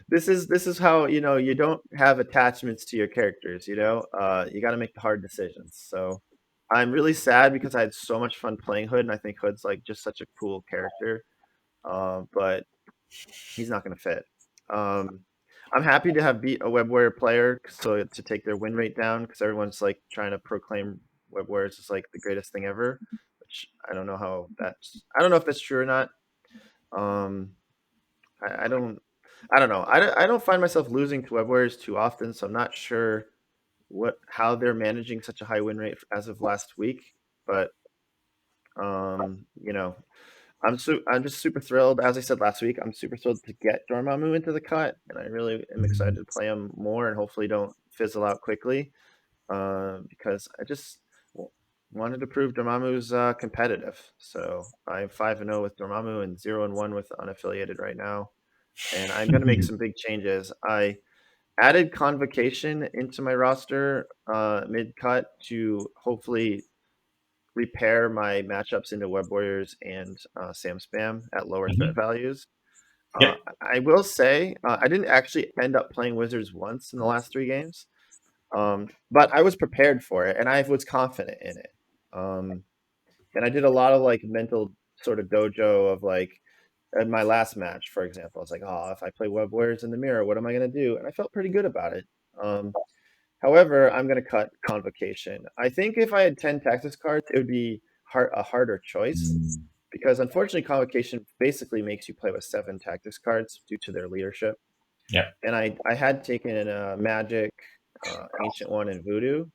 this is how you don't have attachments to your characters. You got to make the hard decisions. So I'm really sad because I had so much fun playing Hood, and I think Hood's like just such a cool character. But he's not going to fit. I'm happy to have beat a Web Warrior player to take their win rate down, because everyone's like trying to proclaim Web Warriors is like the greatest thing ever, which I don't know if that's true or not. I don't know. I don't find myself losing to Web Warriors too often, so I'm not sure how they're managing such a high win rate as of last week. But I'm just super thrilled. As I said last week, I'm super thrilled to get Dormammu into the cut, and I really am excited to play him more and hopefully don't fizzle out quickly, because I just wanted to prove Dormammu's competitive. So I'm 5-0 with Dormammu and 0-1 with unaffiliated right now, and I'm going to make some big changes. I added Convocation into my roster mid-cut to hopefully repair my matchups into Web Warriors and Sam Spam at lower threat values. Yep. I will say I didn't actually end up playing Wizards once in the last 3 games, but I was prepared for it and I was confident in it. And I did a lot of like mental sort of dojo of like, in my last match, for example, I was like, oh, if I play Web Warriors in the mirror, what am I going to do? And I felt pretty good about it. However, I'm going to cut Convocation. I think if I had 10 Tactics cards, it would be a harder choice, because unfortunately Convocation basically makes you play with 7 Tactics cards due to their leadership. Yeah. And I had taken Magic, Ancient One, and Voodoo,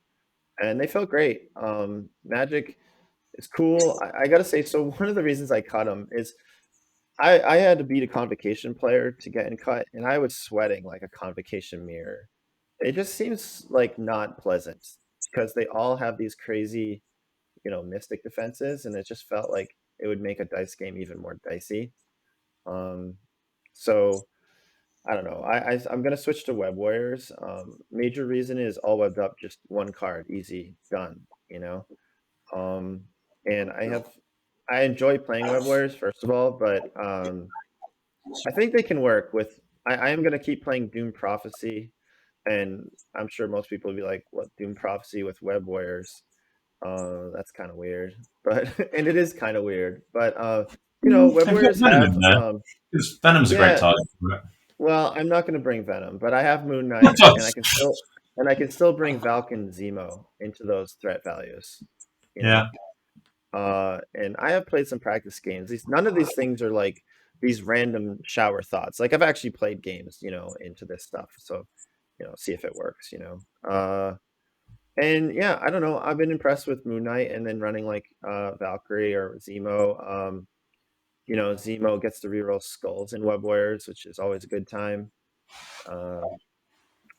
and they felt great. Magic is cool. I got to say, so one of the reasons I cut them is I had to beat a Convocation player to get in cut, and I was sweating like a Convocation mirror. It just seems like not pleasant because they all have these crazy, mystic defenses, and it just felt like it would make a dice game even more dicey. So I don't know. I'm gonna switch to Web Warriors. Major reason is all webbed up, just one card, easy, done. And I enjoy playing Web Warriors first of all, but I think they can work with. I am gonna keep playing Doom Prophecy. And I'm sure most people would be like, "What, Doom Prophecy with Web Warriors? That's kind of weird." But and it is kind of weird. But Web Warriors have Venom's a great target. Well, I'm not going to bring Venom, but I have Moon Knight, and I can still bring Valken Zemo into those threat values. Yeah. And I have played some practice games. None of these things are like these random shower thoughts. Like I've actually played games, into this stuff. So, see if it works, and yeah, I don't know. I've been impressed with Moon Knight and then running like Valkyrie or Zemo. Zemo gets to reroll skulls in Web Warriors, which is always a good time. Uh,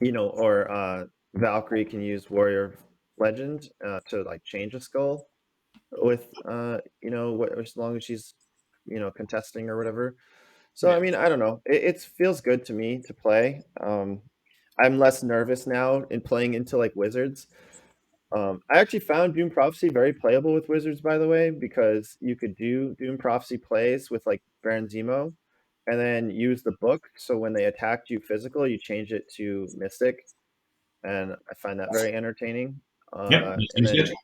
or Valkyrie can use Warrior Legend to like change a skull with as long as she's contesting or whatever. So I Yeah. mean, I don't know. It feels good to me to play. I'm less nervous now in playing into like Wizards. I actually found Doom Prophecy very playable with Wizards, by the way, because you could do Doom Prophecy plays with like Baron Zemo, and then use the book. So when they attacked you physical, you change it to Mystic, and I find that very entertaining. Yep, Uh, that and seems good. then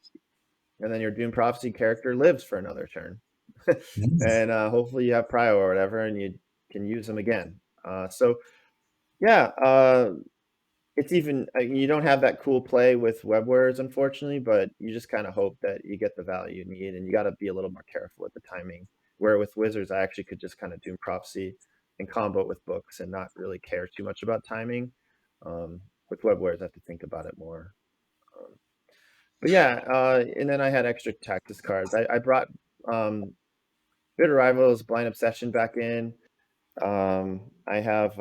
and then your Doom Prophecy character lives for another turn, Nice. and hopefully you have Prio or whatever, and you can use them again. So yeah, it's even you don't have that cool play with web warriors, unfortunately, but you just kind of hope that you get the value you need, and you got to be a little more careful with the timing. Where with wizards, I actually could just kind of Doom Prophecy and combo with books and not really care too much about timing. With web warriors, I have to think about it more. Um, but yeah, and then I had extra tactics cards. I brought Bitter Rivals, Blind Obsession back in. I have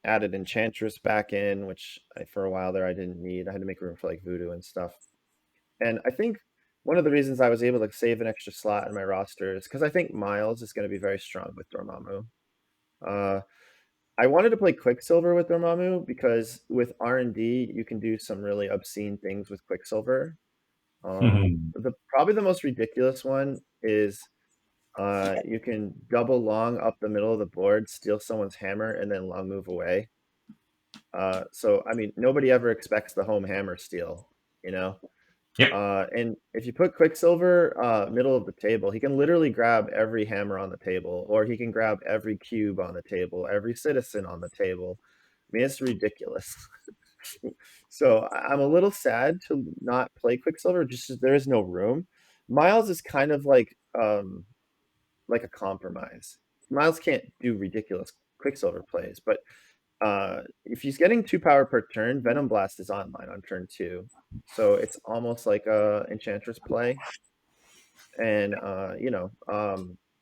added Enchantress back in, which for a while there I didn't need. I had to make room for like Voodoo and stuff. And I think one of the reasons I was able to save an extra slot in my roster is because I think Miles is going to be very strong with Dormammu. Uh, I wanted to play Quicksilver with Dormammu because with R&D you can do some really obscene things with Quicksilver. Probably the most ridiculous one is you can double long up the middle of the board, steal someone's hammer, and then long move away. So I mean, nobody ever expects the home hammer steal, you know. Yep. And if you put Quicksilver middle of the table, he can literally grab every hammer on the table, or he can grab every cube on the table, every citizen on the table. I mean, it's ridiculous. So I'm a little sad to not play Quicksilver, just 'cause there is no room. Miles is kind of like a compromise. Miles can't do ridiculous Quicksilver plays, but if he's getting 2 power per turn, Venom Blast is online on turn 2. So it's almost like a Enchantress play. And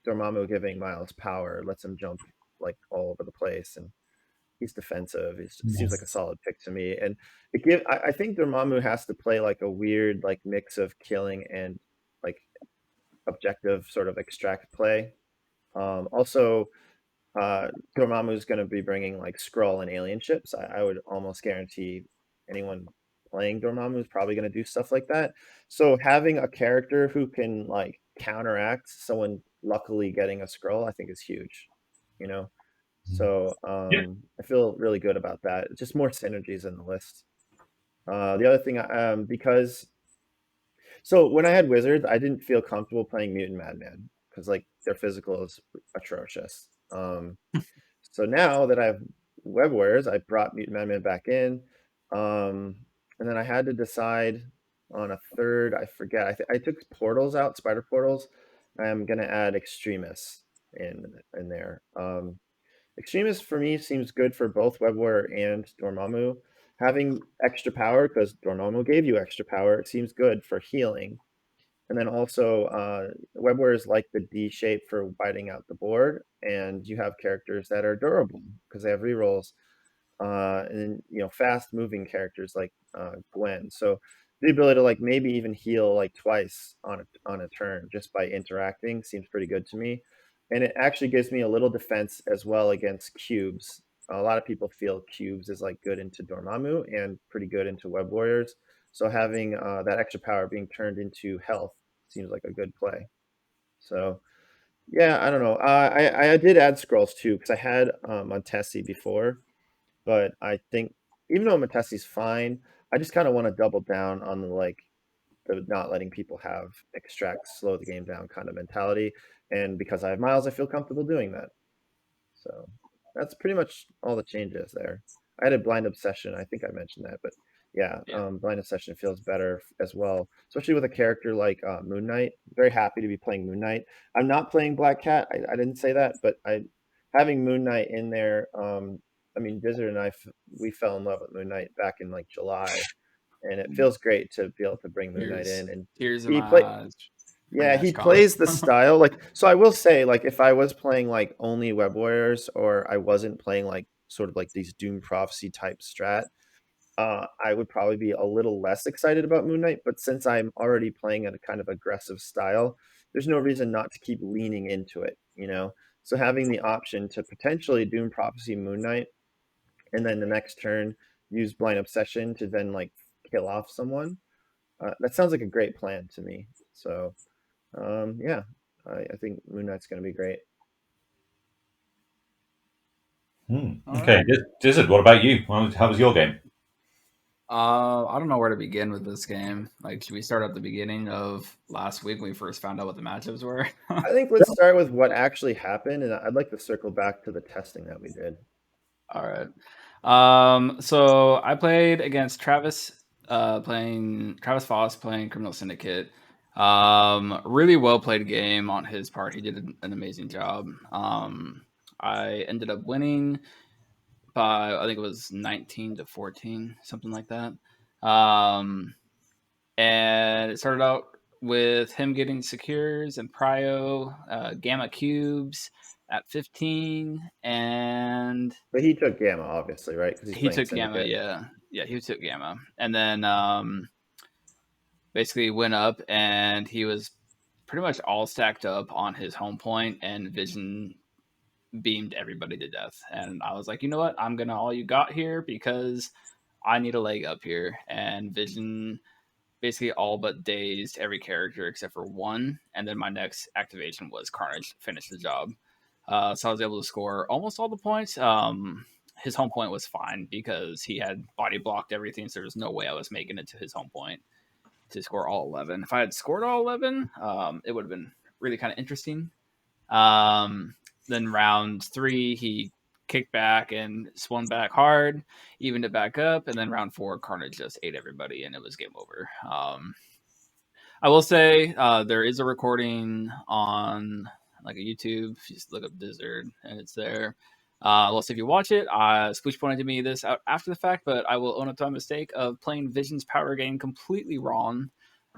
Dormammu giving Miles power lets him jump like all over the place, and he's defensive. He seems like a Nice. solid pick to me. And I think Dormammu has to play like a weird like mix of killing and like objective sort of extract play. Also, Dormammu is going to be bringing like Skrull and alien ships. I would almost guarantee anyone playing Dormammu is probably going to do stuff like that. So having a character who can like counteract someone luckily getting a Skrull, I think is huge. You know, so Yep. I feel really good about that. Just more synergies in the list. The other thing, because so when I had Wizards, I didn't feel comfortable playing Mutant Madman because like their physical is atrocious. So now that I have Web Warriors, I brought Mutant Madman back in, and then I had to decide on a third. I forget. I took portals out, spider portals. I'm gonna add Extremis in there. Extremis for me seems good for both Web Warrior and Dormammu. Having extra power because Dormammu gave you extra power. It seems good for healing. And then also, Web Warriors like the D shape for whiting out the board, and you have characters that are durable because they have rerolls, and then fast moving characters like Gwen. So the ability to like maybe even heal like twice on a turn just by interacting seems pretty good to me, and it actually gives me a little defense as well against cubes. A lot of people feel cubes is like good into Dormammu and pretty good into Web Warriors. So having that extra power being turned into health seems like a good play. So yeah, I don't know. I did add scrolls too because I had Montesi before, but I think even though Montesi's fine, I just kind of want to double down on the not letting people have extract, slow the game down kind of mentality. And because I have Miles, I feel comfortable doing that. So that's pretty much all the changes there. I had a blind obsession. I think I mentioned that, but Yeah, Yeah. Blind Obsession feels better as well, especially with a character like Moon Knight. Very happy to be playing Moon Knight. I'm not playing Black Cat. I didn't say that, but having Moon Knight in there. I mean, Blizzard and we fell in love with Moon Knight back in like July, and it feels great to be able to bring Moon Knight Tears, in. And tears in he my play eyes for yeah, he NashCon. plays the style like so I will say like if I was playing like only Web Warriors or I wasn't playing like sort of like these Doom Prophecy type strat, I would probably be a little less excited about Moon Knight, but since I'm already playing at a kind of aggressive style, there's no reason not to keep leaning into it, you know? So having the option to potentially Doom Prophecy Moon Knight and then the next turn use Blind Obsession to then like kill off someone, that sounds like a great plan to me. So yeah, I think Moon Knight's going to be great. All Okay, right. Dizzard, what about you? How was your game? I don't know where to begin with this game. Like, should we start at the beginning of last week when we first found out what the matchups were? I think let's start with what actually happened, and I'd like to circle back to the testing that we did. All right. So I played against playing Travis Foss playing Criminal Syndicate. Really well played game on his part. He did an amazing job. I ended up winning by I think it was 19-14, something like that. Um, and it started out with him getting secures and prio, gamma cubes at 15, and But he took Gamma, obviously, right? Because he's he playing took gamma. Syndicate. Yeah, he took gamma, and then basically went up, and he was pretty much all stacked up on his home point, and Vision beamed everybody to death. And I was like, you know what? I'm gonna all you got here because I need a leg up here. And Vision basically all but dazed every character except for one. And then my next activation was Carnage, finish the job. So I was able to score almost all the points. His home point was fine because he had body blocked everything, so there was no way I was making it to his home point to score all 11. If I had scored all 11, it would have been really kind of interesting. Um, then round 3, he kicked back and swung back hard, evened it back up, and then round 4, Carnage just ate everybody, and it was game over. I will say there is a recording on like a YouTube. If you just look up Dizzard, and it's there. Well, so if you watch it, Sploosh pointed to me this out after the fact, but I will own up to my mistake of playing Vision's power game completely wrong.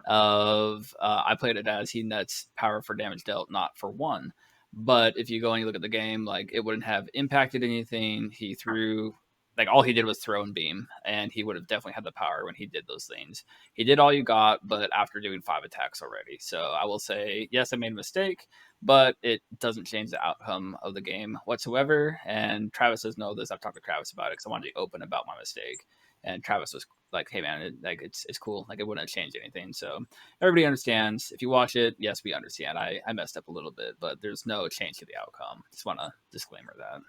I played it as he nets power for damage dealt, not for one. But if you go and you look at the game, like it wouldn't have impacted anything. He threw like all he did was throw and beam, and he would have definitely had the power when he did those things. He did all you got, but after doing 5 attacks already. So I will say, yes, I made a mistake, but it doesn't change the outcome of the game whatsoever. And Travis does know this. I've talked to Travis about it because I wanted to be open about my mistake. And Travis was like, "Hey man, it's cool. Like it wouldn't have changed anything." So everybody understands. If you watch it, yes, we understand. I messed up a little bit, but there's no change to the outcome. Just want to disclaimer that.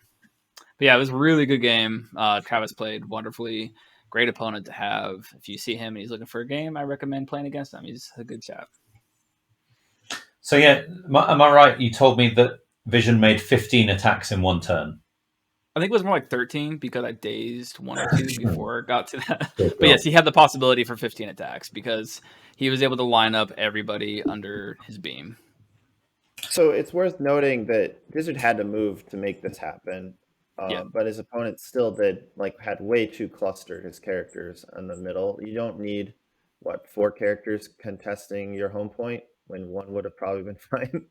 But yeah, it was a really good game. Travis played wonderfully. Great opponent to have. If you see him and he's looking for a game, I recommend playing against him. He's a good chap. So yeah, am I right? You told me that Vision made 15 attacks in one turn. I think it was more like 13 because I dazed one or two before it got to that. But yes, he had the possibility for 15 attacks because he was able to line up everybody under his beam. So it's worth noting that Blizzard had to move to make this happen, Yeah, but his opponent still did like had way too clustered his characters in the middle. You don't need what 4 characters contesting your home point when one would have probably been fine.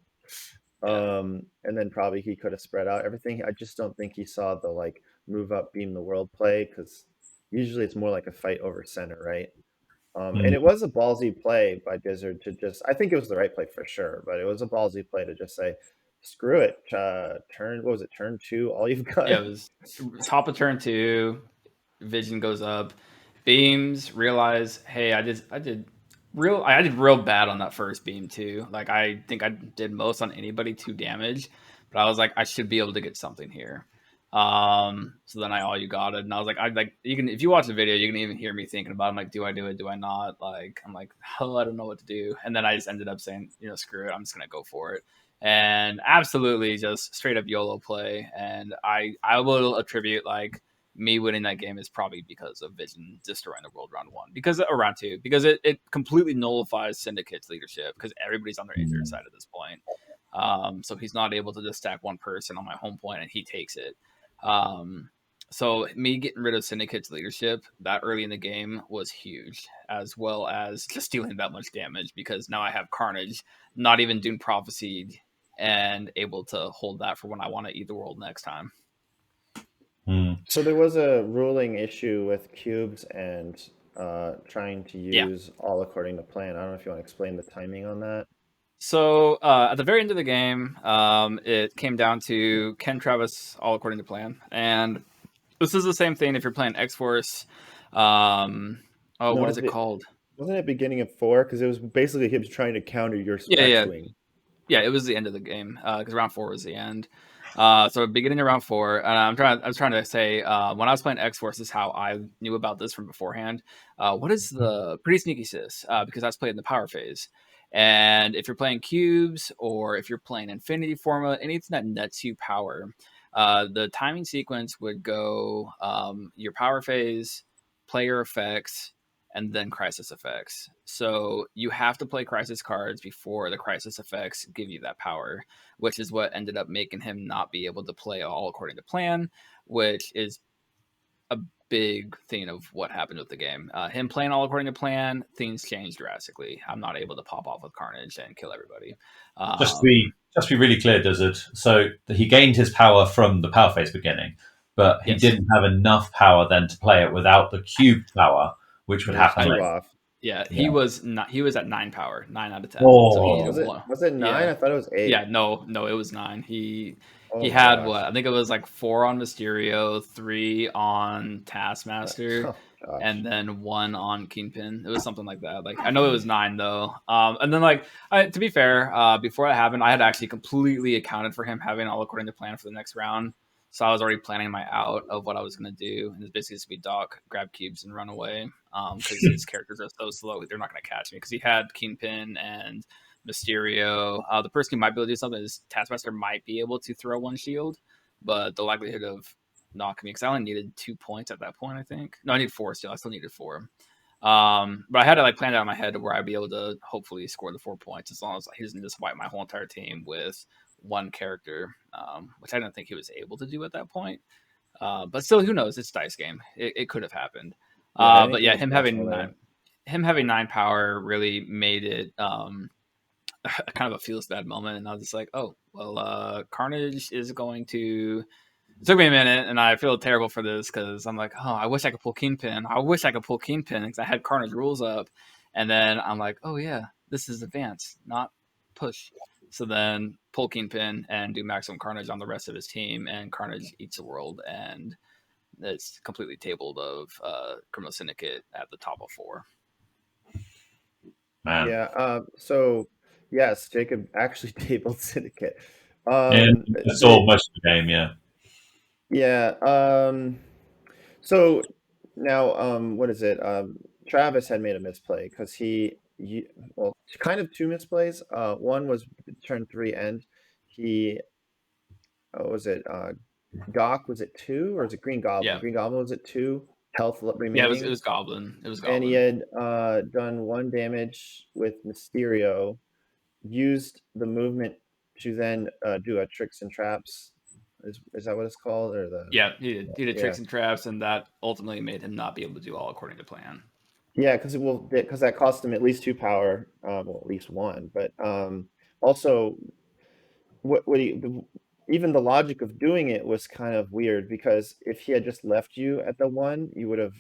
yeah, And then probably he could have spread out everything. I just don't think he saw the like move up, beam the world play because usually it's more like a fight over center, right? And Mm. it was a ballsy play by Dizzard to just, I think it was the right play for sure, but it was a ballsy play to just say, screw it. What was it? Turn 2, all you've got. yeah. It was top of turn 2. Vision goes up, beams. Realize, hey, I did real bad on that first beam too. Like I think I did most on anybody 2 damage, but I was like I should be able to get something here. So then I all you got it, and I was like I like you can if you watch the video you can even hear me thinking about it. I'm like, do I do it? Do I not? Like I'm like hell I don't know what to do, and then I just ended up saying screw it, I'm just gonna go for it. And absolutely just straight up YOLO play, and I will attribute like me winning that game is probably because of Vision destroying the world round 1, or round 2, because it completely nullifies Syndicate's leadership because everybody's on their injured side at this point. So he's not able to just stack one person on my home point and he takes it. So me getting rid of Syndicate's leadership that early in the game was huge, as well as just dealing that much damage, because now I have Carnage, not even Dune Prophesied, and able to hold that for when I want to eat the world next time. So there was a ruling issue with cubes and trying to use all according to plan. I don't know if you want to explain the timing on that. So at the very end of the game, it came down to Ken Travis all according to plan, and this is the same thing if you're playing X Force. What is it called? Wasn't it beginning of 4? Because it was basically him trying to counter your X-Wing. Yeah, it was the end of the game because round 4 was the end. So beginning of round 4, and I was trying to say when I was playing X Force, this is how I knew about this from beforehand. What is the pretty sneaky sis? Because I was playing the power phase, and if you're playing cubes or if you're playing Infinity Formula, anything that nets you power, the timing sequence would go your power phase, player effects, and then crisis effects. So you have to play crisis cards before the crisis effects give you that power, which is what ended up making him not be able to play all according to plan, which is a big thing of what happened with the game. Him playing all according to plan, things changed drastically. I'm not able to pop off with Carnage and kill everybody. Just to be really clear, Desert. So he gained his power from the power phase beginning, but he didn't have enough power then to play it without the cube power, which would happen later. Off. Yeah, he was not. He was at 9 power, 9 out of 10. Oh. So he was it 9? Yeah. I thought it was 8. Yeah, no, it was 9. He had what? I think it was like 4 on Mysterio, 3 on Taskmaster, and then 1 on Kingpin. It was something like that. Like I know it was 9 though. And then like to be fair, before that happened, I had actually completely accounted for him having all according to plan for the next round. So I was already planning my out of what I was going to do. And it's basically just be Doc, grab cubes, and run away. Because his characters are so slow, they're not going to catch me. Because he had Kingpin and Mysterio. The person who might be able to do something is Taskmaster might be able to throw one shield. But the likelihood of knocking me, because I only needed 2 points at that point, I think. No, I needed 4 still. I still needed 4. But I had to like plan it out in my head where I'd be able to hopefully score the 4 points as long as he doesn't just wipe my whole entire team with one character, which I don't think he was able to do at that point. But still, who knows? It's dice game. It could have happened. But yeah, him having 9 power really made it kind of a feels bad moment, and I was just like, oh well, Carnage is going to. It took me a minute, and I feel terrible for this because I'm like, oh, I wish I could pull Kingpin. I wish I could pull Kingpin because I had Carnage rules up, and then I'm like, oh yeah, this is advance, not push. So then pull Kingpin and do maximum Carnage on the rest of his team, and Carnage eats the world, and it's completely tabled of Criminal Syndicate at the top of 4. Man. Yeah. So yes, Jacob actually tabled Syndicate. I saw most of the game. Yeah. Yeah. So now, what is it? Travis had made a misplay because kind of 2 misplays. One was turn 3 end. Was it Doc? Was it 2 or is it Green Goblin? Yeah. Green Goblin was it 2 health remaining? Yeah, it was Goblin. And he had done 1 damage with Mysterio. Used the movement to then do a tricks and traps. Is that what it's called? Or he did tricks and traps, and that ultimately made him not be able to do all according to plan. Yeah, because that cost him at least 2 power, at least 1. But also, even the logic of doing it was kind of weird because if he had just left you at the 1, you would have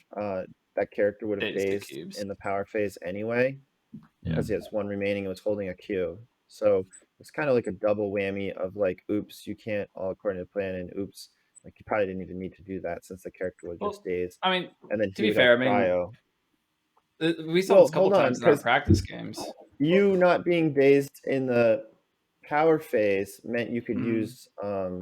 that character would have dazed in the power phase anyway, because he has 1 remaining and was holding a Q. So it's kind of like a double whammy of like, oops, you can't all according to plan, and oops, like you probably didn't even need to do that since the character was just dazed. I mean, and then to be fair, we saw this a couple times in our practice games. You not being dazed in the power phase meant you could use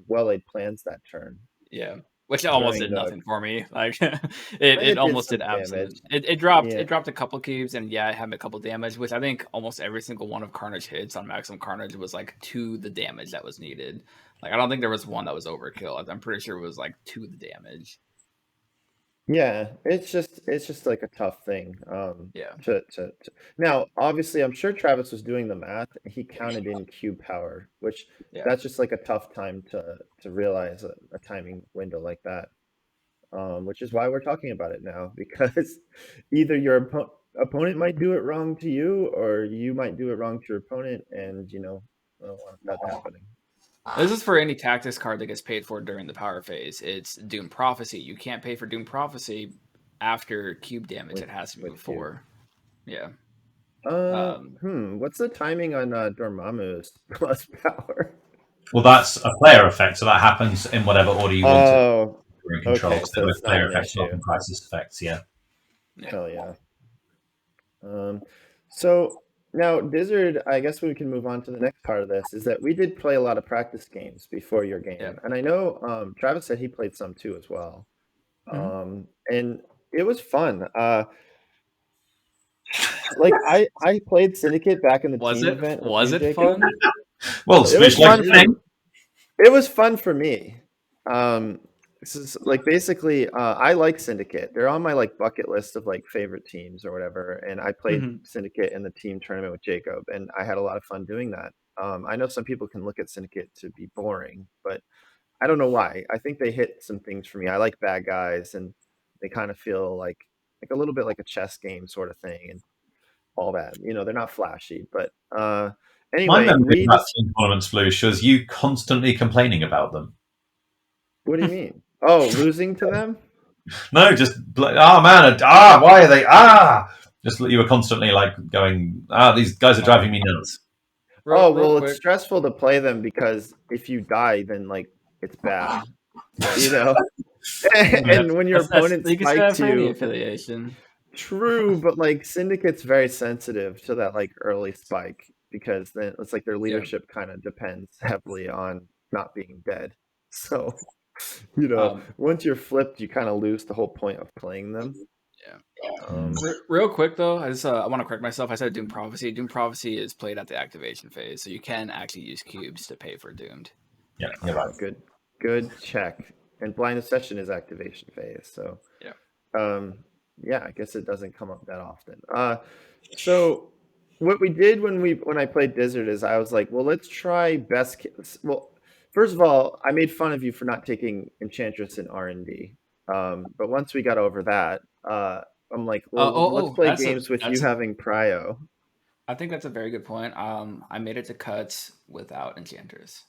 well-laid plans that turn. Yeah, which almost did nothing for me. Like it almost did absolute. It dropped a couple cubes, and it had a couple damage, which I think almost every single one of Carnage hits on maximum Carnage was like 2 the damage that was needed. Like I don't think there was one that was overkill. I'm pretty sure it was like 2 the damage. Yeah, it's just like a tough thing. Yeah, To now, obviously, I'm sure Travis was doing the math. He counted in cube power, which yeah. that's just like a tough time to realize a timing window like that. Which is why we're talking about it now because either your opponent might do it wrong to you, or you might do it wrong to your opponent, and I don't want that happening. This is for any tactics card that gets paid for during the power phase. It's Doom Prophecy. You can't pay for Doom Prophecy after cube damage. with It has to be with cube. before. Yeah. What's the timing on Dormammu's plus power? Well, that's a player effect, so that happens in whatever order you want it Oh, in control. okay, So so with it's not player an effects, not issue. in crisis effects. Yeah. Yeah. Hell yeah. So now Dizzard, I guess we can move on to the next part of this, is that we did play a lot of practice games before your Yeah. game. And I know Travis said he played some too as well. Mhm. And it was fun. Like I played Syndicate back in the Was team it event with was you, it Jacob. fun? Well, It was Switch like fun the for thing. It was fun for me. This is like basically, I like Syndicate. They're on my like bucket list of like favorite teams or whatever. And I played Mhm. Syndicate in the team tournament with Jacob, and I had a lot of fun doing that. I know some people can look at Syndicate to be boring, but I don't know why. I think they hit some things for me. I like bad guys, and they kind of feel like a little bit like a chess game sort of thing, and all that. They're not flashy, but My anyway, memory we about just. team tournaments, Blue, shows you constantly complaining about them. What do you mean? Oh, losing to them? No, just man, why are they Just you were constantly like going, these guys are driving me nuts. Real Oh, real well, it's quick. stressful to play them because if you die, then like it's bad, you know? Yeah. And when your That's opponent you can say that spikes for any you, affiliation. true, but like Syndicate's very sensitive to that like early spike because then it's like their Yeah. leadership kind of depends heavily on not being dead. So, Um, once you're flipped, you kind of lose the whole point of playing them. yeah. Mm. Real quick though, I want to correct myself. I said Doom Prophecy. Doom Prophecy is played at the activation phase, so you can actually use cubes to pay for Doomed. Yeah, you're right. Good check. And blind session is activation phase, so Yeah. um, yeah, I guess it doesn't come up that often. So what we did when I played Desert is I was like, well, let's try best case. Well, first of all, I made fun of you for not taking Enchantress in R&D. But once we got over that, I'm like, well, let's play games with you that's a having Prio. I think that's a very good point. I made it to cuts without Enchantress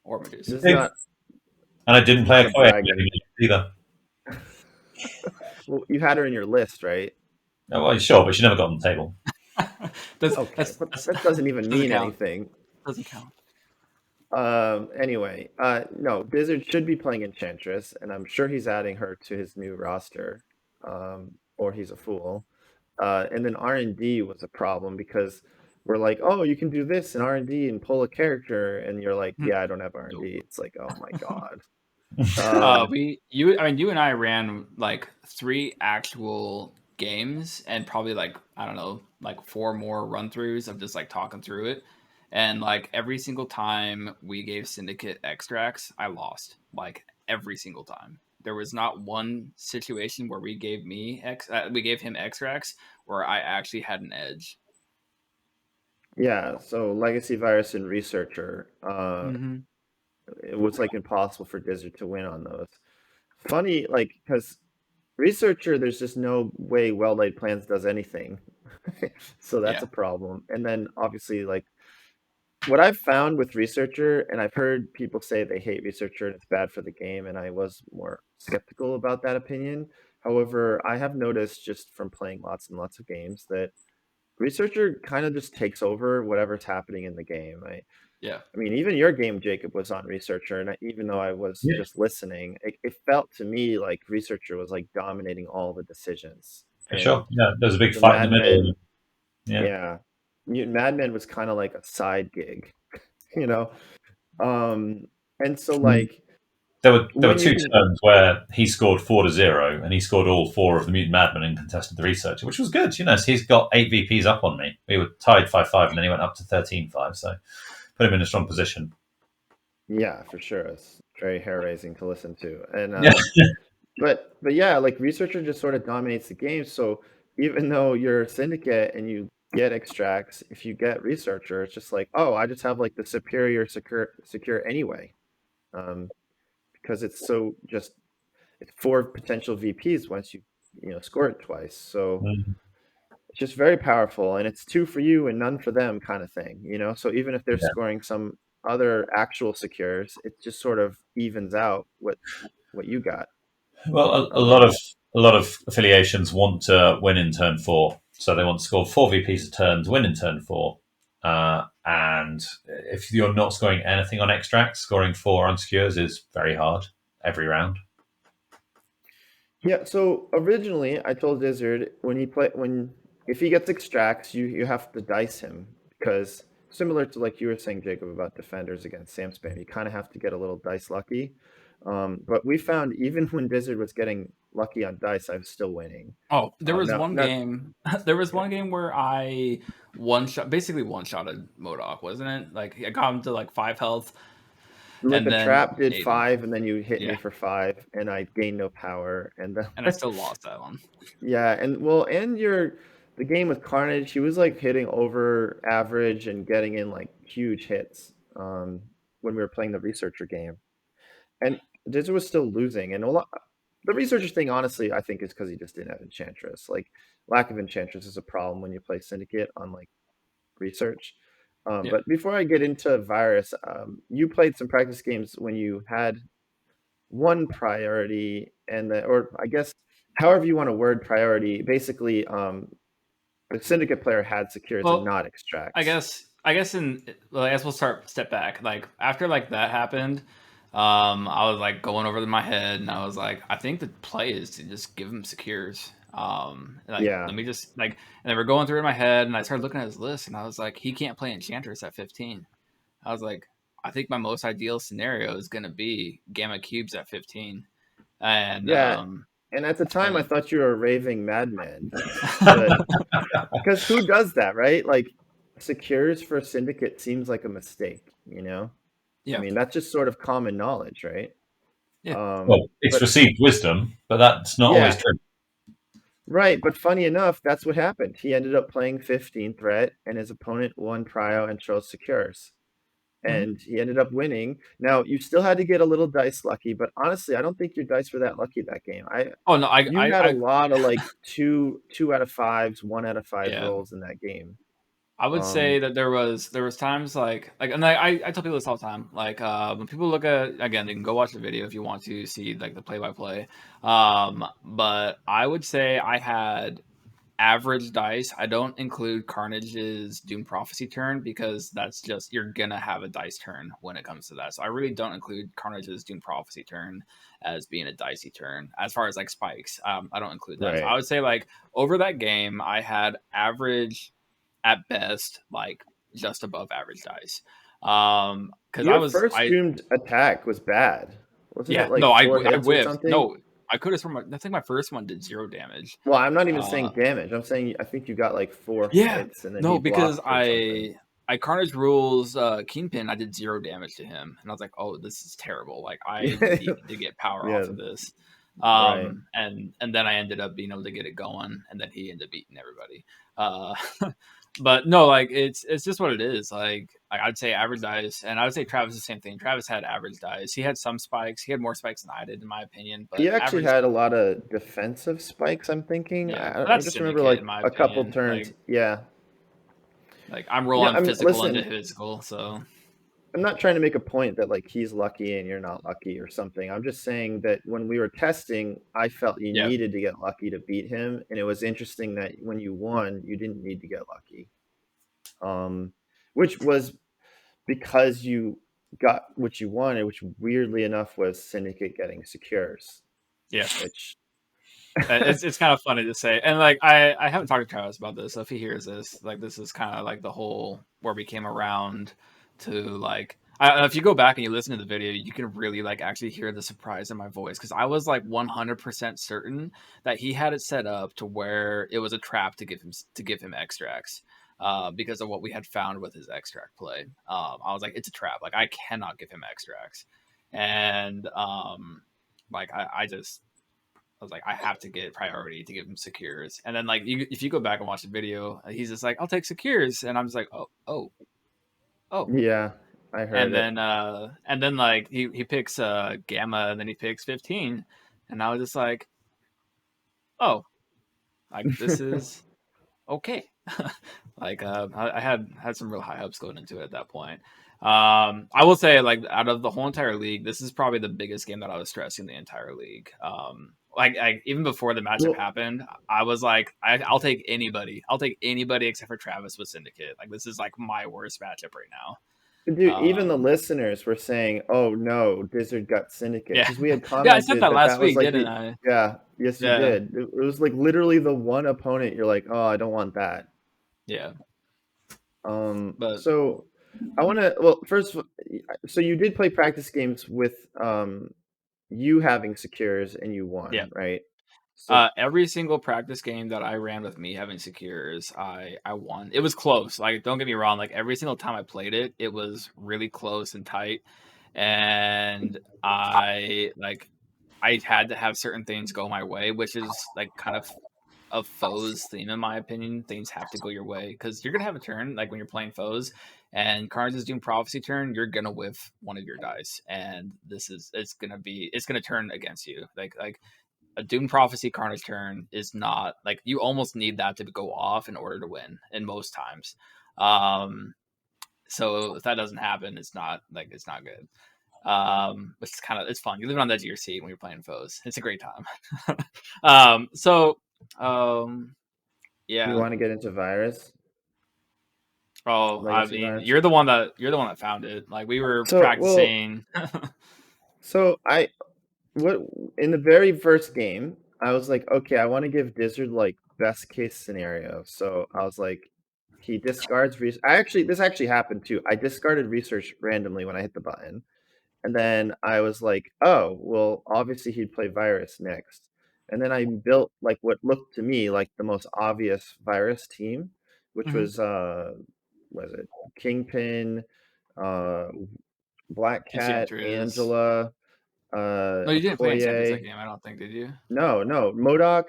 or This Medusa. is not And I didn't play a not Koya bragging. either. Well, you had her in your list, right? Oh, well, sure, but she never got on the table. Okay, but that doesn't even doesn't mean count. anything. Doesn't count. Anyway, no, Blizzard should be playing Enchantress, and I'm sure he's adding her to his new roster, or he's a fool. And then R&D was a problem because we're like, oh, you can do this in R&D and pull a character, and you're like, yeah, I don't have R&D. Nope. It's like, oh my god. Um, You and I ran like 3 actual games and probably like I don't know, like 4 more run throughs of just like talking through it. And like every single time we gave Syndicate extracts, I lost. Like every single time. There was not one situation where we gave him extracts where I actually had an edge. yeah, so Legacy Virus and Researcher, Mm-hmm. it was like impossible for Blizzard to win on those. Funny, like, because Researcher, there's just no way Well Laid Plans does anything. So that's Yeah. a problem. And then obviously, like, what I've found with Researcher, and I've heard people say they hate Researcher and it's bad for the game, and I was more skeptical about that opinion. However, I have noticed just from playing lots and lots of games that Researcher kind of just takes over whatever's happening in the game. Yeah. I mean, even your game, Jacob, was on Researcher, and even though I was Yeah, just listening, it felt to me like Researcher was like dominating all the decisions. for And sure. Yeah, there was a big the fight in the middle. Madmen, Yeah. yeah, Madmen was kind of like a side gig, you know. And so like There were when you two can, turns where he scored 4-0, and he scored all 4 of the Mutant Madmen and contested the Researcher, which was good. So he's got 8 VPs up on me. We were tied 5-5, and then he went up to 13-5. So put him in a strong position. yeah, for sure, it's very hair raising to listen to. And Yeah. But yeah, like researcher just sort of dominates the game. So even though you're syndicate and you get extracts, if you get researcher, it's just like, oh, I just have like the superior secure anyway. Um, because it's so just it's four potential VPs once you score it twice. So Mm, it's just very powerful, and it's two for you and none for them kind of thing. So even if they're yeah. scoring some other actual secures, it just sort of evens out what you got. Well, Um, a lot of affiliations want to win in turn four, so they want to score four VPs a turn to win in turn four. And if you're not scoring anything on extracts, scoring four on secures is very hard every round. yeah. So originally, I told Izzard when if he gets extracts, you have to dice him because similar to like you were saying, Jacob, about defenders against Sam spam, you kind of have to get a little dice lucky. But we found even when Blizzard was getting lucky on dice, I was still winning. Oh, there was Now, one not game. There was yeah. one game where I basically one shotted Modoc, wasn't it? Like I got him to like 5 health, Like and the then trap did ate him. 5, and then you hit me Yeah, for 5, and I gained no power, and and I then still lost that one. yeah, and well, and the game with Carnage, he was like hitting over average and getting in like huge hits when we were playing the researcher game, and Digital was still losing, and the researcher thing, honestly, I think is because he just didn't have Enchantress. Like lack of Enchantress is a problem when you play Syndicate on like research. Yeah. But before I get into Virus, you played some practice games when you had one priority or I guess however you want to word priority. Basically, a syndicate player had secures and Well, not extracts. I guess we'll step back. Like after like that happened, I was like going over my head, and I was like, I think the play is to just give him secures. Like Yeah, let me just like, and they were going through in my head, and I started looking at his list, and I was like, he can't play Enchantress at 15. I was like, I think my most ideal scenario is gonna be Gamma Cubes at 15, and yeah. And at the time, I and thought you were a raving madman, but because who does that, right? Like secures for a syndicate seems like a mistake. I yeah, mean, that's just sort of common knowledge, right? yeah. Well, it's But received wisdom, but that's not always yeah, true. right. But funny enough, that's what happened. He ended up playing 15 threat, and his opponent won prio and chose secures. Mhm. And he ended up winning. Now, you still had to get a little dice lucky, but honestly, I don't think your dice were that lucky that game. Oh no, You had a I lot of like two out of fives, 1 out of 5 yeah. rolls in that game. I would say Um, that there was times like and I tell people this all the time. Like when people look at again, they can go watch the video if you want to see like the play by play. But I would say I had average dice. I don't include Carnage's Doom Prophecy turn because that's just you're gonna have a dice turn when it comes to that. So I really don't include Carnage's Doom Prophecy turn as being a dicey turn. As far as like spikes, I don't include that. So I right. would say like over that game, I had average at best, like just above average dice. Because Your first doomed attack was bad. Wasn't yeah, it like no, four I hits or whiffed. something? No, I could have. I think my first one did 0 damage. Well, I'm not even Uh, saying damage. I'm saying I think you got like four yeah, hits and then he no, because blocked or something. I Carnage rules Kingpin. I did 0 damage to him, and I was like, oh, this is terrible. Like I Yeah, need to get power off yeah, of this. right. And then I ended up being able to get it going, and then he ended up beating everybody. Uh, but no, like it's just what it is. Like I'd say average dice, and I would say Travis the same thing. Travis had average dice. He had some spikes. He had more spikes than I did, in my opinion. He But actually average, had a lot of defensive spikes, I'm thinking. yeah. I, But I that's just remember syndicate, in like my a couple opinion. turns. Yeah. Like I'm rolling I mean, physical into listen, physical, so I'm not trying to make a point that like he's lucky and you're not lucky or something. I'm just saying that when we were testing, I felt you yeah, needed to get lucky to beat him. And it was interesting that when you won, you didn't need to get lucky. Um, which was because you got what you wanted, which weirdly enough was Syndicate getting secures, yeah. which It's kind of funny to say, and like I haven't talked to Travis about this. So if he hears this, like this is kind of like the whole where we came around to like. If you go back and you listen to the video, you can really like actually hear the surprise in my voice because I was like 100% certain that he had it set up to where it was a trap to give him extracts. Because of what we had found with his extract play, I was like, it's a trap. Like I cannot give him extracts, and like I just I was like, I have to get priority to give him secures. And then like if you go back and watch the video, he's just like, I'll take secures, and I'm just like, oh. Yeah, I heard it. And then like he picks gamma, and then he picks 15, and I was just like, oh, like this is okay. Like I had some real high hopes going into it at that point. I will say, like, out of the whole entire league, this is probably the biggest game that I was stressing the entire league. Like even before the matchup Well, happened, I was like, I'll take anybody. I'll take anybody except for Travis with Syndicate. Like this is like my worst matchup right now. dude, even the Um, listeners were saying, "Oh no, Dizzard got Syndicate," yeah, because we had yeah, I said commented that that last that was week, like didn't the I? yeah, yes you Yeah, did. It was like literally the one opponent you're like, "Oh, I don't want that." yeah, but So I want to well first, so you did play practice games with you having secures and you yeah. won, right? So Every single practice game that I ran with me having secures, I won. It was close. Like, don't get me wrong. Like every single time I played it, it was really close and tight. And I had to have certain things go my way, which is like kind of foes theme in my opinion. Things have to go your way because you're gonna have a turn like when you're playing foes, and Carnes' Doom Prophecy turn, you're gonna whiff one of your dice, and it's gonna turn against you. Like a Doom Prophecy Carnage turn is not like you almost need that to go off in order to win in most times. So if that doesn't happen, it's not good. Which is it's fun. You live on the edge of your seat when you're playing foes. It's a great time. um, so um, you yeah. want to get into virus, Oh, I legacy mean, virus? you're the one that found it. Like we were So well, practicing. so I what in the very first game, I was like, okay, I want to give Dizzard like best case scenario. So I was like, he discards research. This actually happened too. I discarded research randomly when I hit the button. And then I was like, oh, well, obviously he'd play virus next. And then I built like what looked to me like the most obvious virus team, which Mhm. was it Kingpin, uh Black Cat, Enchantress. Angela, No, you didn't play Enchantress that Okoye. game. I don't think, did you? No, Modoc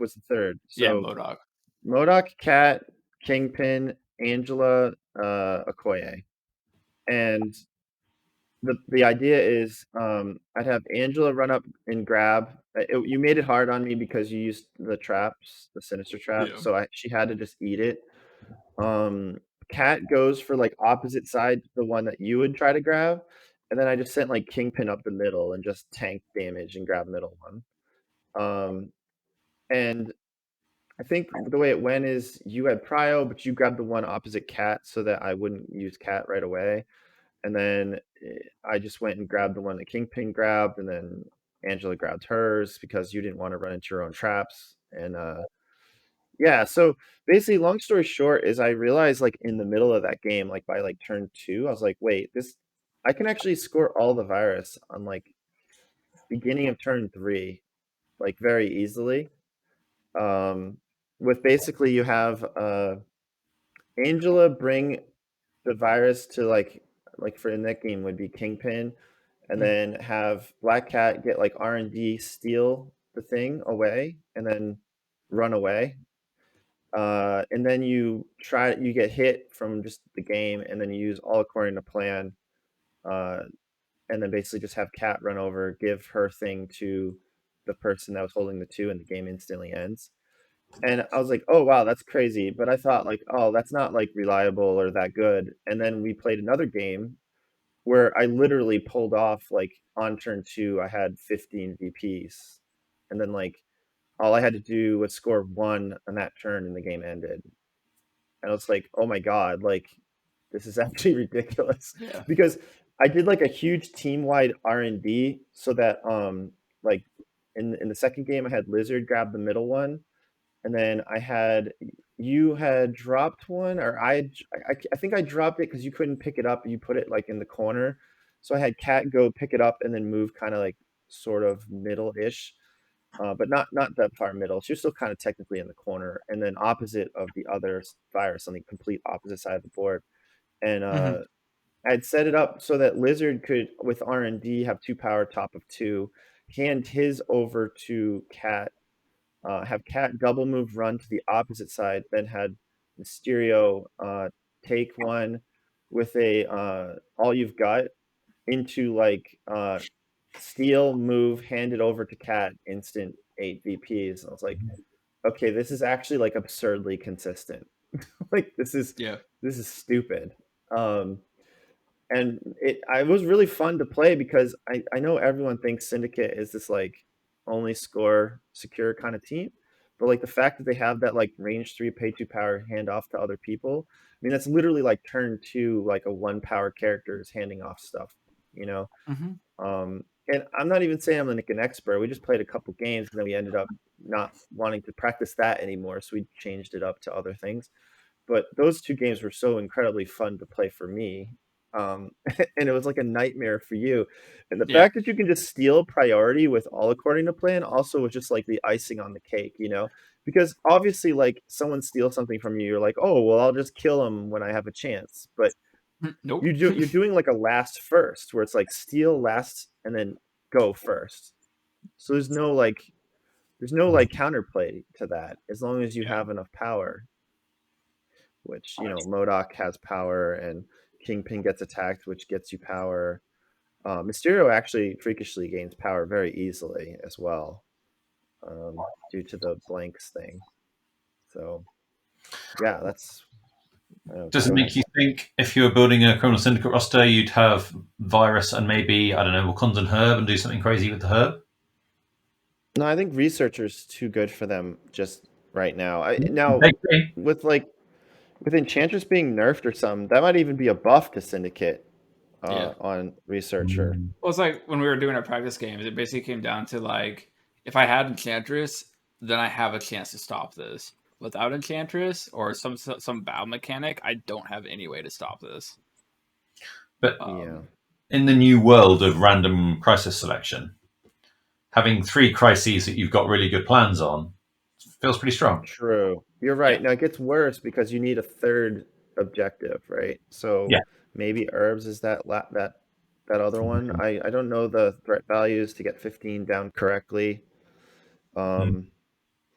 was the third. Yeah, So Modoc. Modoc, Cat, Kingpin, Angela, Okoye. And the idea is I'd have Angela run up and grab. You made it hard on me because you used the traps, the sinister traps. Yeah. So she had to just eat it. Um, Cat goes for like opposite side, the one that you would try to grab, and then I just sent like Kingpin up the middle and just tank damage and grab middle one. And I think the way it went is you had Prio, but you grabbed the one opposite Cat so that I wouldn't use Cat right away. And then I just went and grabbed the one that Kingpin grabbed, and then Angela grabbed hers because you didn't want to run into your own traps. And yeah, so basically, long story short, is I realized like in the middle of that game, like by like turn two, I was like, wait, this I can actually score all the virus on like beginning of turn three, like very easily. Um, with basically you have Angela bring the virus to like for in that game would be Kingpin, and Mhm. then have Black Cat get like R&D steal the thing away and then run away. And then you get hit from just the game, and then you use all according to plan, uh, and then basically just have Cat run over, give her thing to the person that was holding the two, and the game instantly ends. And I was like, "Oh wow, that's crazy." But I thought like, "Oh, that's not like reliable or that good." And then we played another game where I literally pulled off like on turn two, I had 15 VPs, and then like all I had to do was score one on that turn, and the game ended. And I was like, "Oh my god, like this is actually ridiculous," Yeah. because I did like a huge team wide R&D so that like in the second game I had Lizard grab the middle one, and then you had dropped one, or I think I dropped it because you couldn't pick it up. You put it like in the corner, so I had Cat go pick it up and then move kind of like sort of middle ish, but not that far middle. She was still kind of technically in the corner, and then opposite of the other virus on the complete opposite side of the board. And Mhm. I'd set it up so that Lizard could with R&D have two power top of two, hand his over to Cat, have Cat double move run to the opposite side, then had Mysterio take one with a all you've got into like steal move, hand it over to Cat, instant 8 VPs. I was like, okay, this is actually like absurdly consistent. Like Yeah. this is stupid. Um, and I was really fun to play because I know everyone thinks Syndicate is this like only score secure kind of team, but like the fact that they have that like range 3 pay 2 power handoff to other people, I mean that's literally like turn 2 like a 1 power character is handing off stuff, you know. Mm-hmm. And I'm not even saying I'm like an expert. We just played a couple games and then we ended up not wanting to practice that anymore, so we changed it up to other things. But those two games were so incredibly fun to play for me. And it was like a nightmare for you. And the Yeah. fact that you can just steal priority with all according to plan also was just like the icing on the cake, you know? Because obviously, like someone steals something from you, you're like, oh, well, I'll just kill them when I have a chance. But Nope. you're doing like a last first, where it's like steal last and then go first. So there's no like counterplay to that as long as you Yeah. have enough power, which you know Modoc has power and Kingpin gets attacked, which gets you power. Mysterio actually freakishly gains power very easily as well, due to the blanks thing. So yeah, that's. Does it Go make ahead. you think if you were building a Criminal Syndicate roster, you'd have Virus and maybe, I don't know, Wakanda and Herb and do something crazy with the Herb? No, I think researcher's too good for them just right now. Now Maybe. with like with Enchantress being nerfed or something, that might even be a buff to Syndicate Yeah. on researcher. Well, it's like when we were doing our practice games, it basically came down to like, if I had Enchantress, then I have a chance to stop this. Without Enchantress or some battle mechanic, I don't have any way to stop this. But Yeah. in the new world of random crisis selection, having 3 crises that you've got really good plans on feels pretty strong. True. You're Yeah. right. Now it gets worse because you need a third objective, right? So Yeah. maybe herbs is that other one. I don't know the threat values to get 15 down correctly. Um,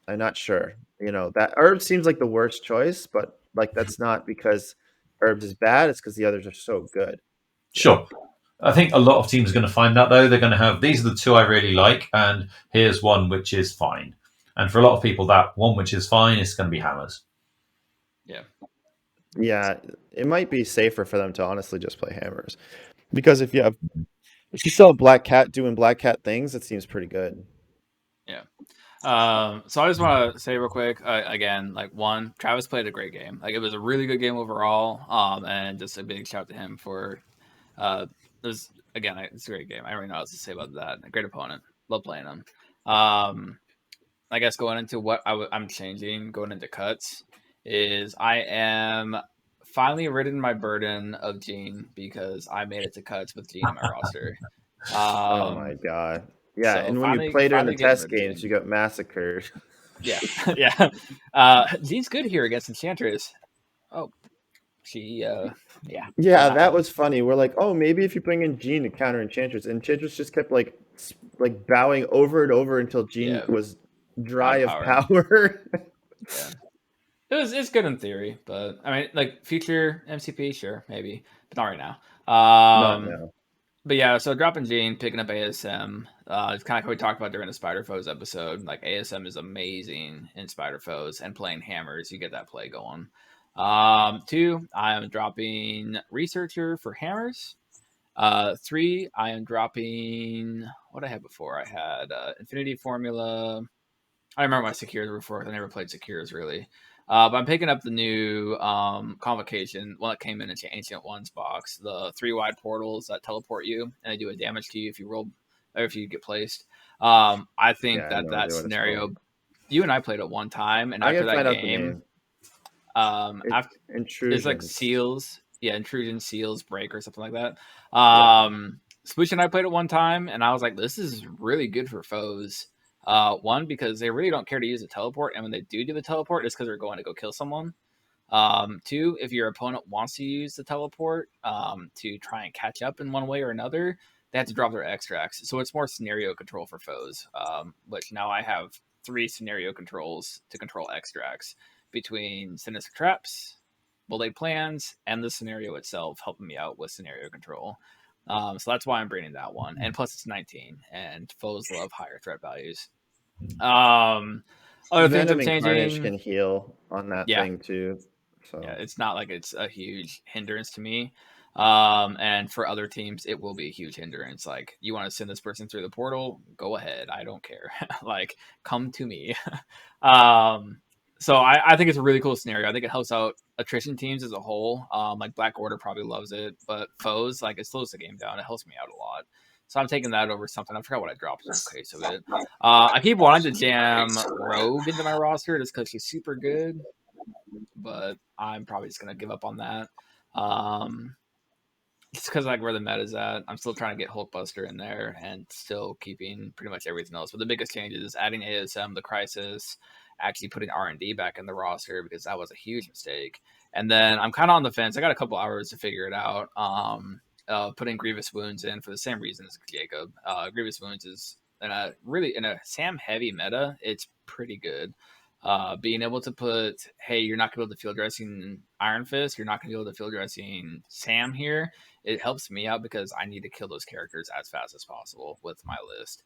I'm not sure. You know, that herbs seems like the worst choice, but like that's not because herbs is bad, it's because the others are so good. Sure. I think a lot of teams are going to find that though. They're going to have these are the two I really like, and here's one which is fine. And for a lot of people, that one which is fine is going to be hammers. Yeah. Yeah, it might be safer for them to honestly just play hammers. Because if you still have Black Cat doing Black Cat things, it seems pretty good. Yeah. So I just want to say real quick, again, like one, Travis played a great game. Like it was a really good game overall. And just a big shout to him for, there's again, it's a great game. I don't really know what else to say about that. A great opponent. Love playing him. I guess going into what I'm changing, going into cuts, is I am finally ridden my burden of Gene because I made it to cuts with Gene in my roster. Oh my god. Yeah, So and when you finally, played her in the finally getting test rid of games, Gene. you got massacred. Yeah, yeah. Gene's good here against Enchantress. Oh, she, yeah, Yeah, not that was funny. We're like, oh, maybe if you bring in Jean to counter Enchantress, Enchantress just kept like like bowing over and over until Jean yeah, was out dry of of power. power. Yeah, it's good in theory, but I mean, like future MCP, sure, maybe, but not right now. Not now. But yeah, so dropping Gene, picking up ASM. It's kind of like what we talked about during the Spider Foes episode. Like ASM is amazing in Spider Foes, and playing hammers, you get that play going. Two, I am dropping Researcher for hammers. Three, I am dropping what I had before. I had Infinity Formula. I remember my Secures before. I never played Secures really. But I'm picking up the new Convocation, one that came in its Ancient Ones box. The 3 wide portals that teleport you and they do a damage to you if you roll or if you get placed. I Yeah, think I have that no that idea what it's called. scenario, you and I played it one time, and I after gotta that find out the game, name. after it's like Intrusions. seals, yeah, intrusion, seals, break, or something like that. Yeah. Spooch and I played it one time, and I was like, this is really good for foes. One, because they really don't care to use the teleport, and when they do the teleport, it's because they're going to go kill someone. Two, if your opponent wants to use the teleport to try and catch up in one way or another, they have to drop their extracts. So it's more scenario control for foes. Which now I have 3 scenario controls to control extracts between sinister traps, bullet plans, and the scenario itself, helping me out with scenario control. So that's why I'm bringing that one. And plus, it's 19, and foes love higher threat values. Other things I'm Venom and Carnage changing. can heal on that Yeah, thing too. yeah, So it's not like it's a huge hindrance to me. And for other teams, it will be a huge hindrance. Like, you want to send this person through the portal, go ahead. I don't care. Like, come to me. um, so I think it's a really cool scenario. I think it helps out attrition teams as a whole. Like Black Order probably loves it, but foes, like, it slows the game down. It helps me out a lot. So I'm taking that over something. I forgot what I dropped in case of it. I keep wanting to jam Rogue into my roster just because she's super good, but I'm probably just gonna give up on that. Um, just because like where the meta's at, I'm still trying to get Hulkbuster in there and still keeping pretty much everything else. But the biggest change is adding ASM, the Crisis, actually putting R&D back in the roster because that was a huge mistake. And then I'm kind of on the fence. I got a couple hours to figure it out. Putting Grievous Wounds in for the same reason as Jacob. Grievous Wounds is in a Sam heavy meta. It's pretty good. Being able to put, hey, you're not going to be able to field dressing Iron Fist, you're not going to be able to field dressing Sam here. It helps me out because I need to kill those characters as fast as possible with my list.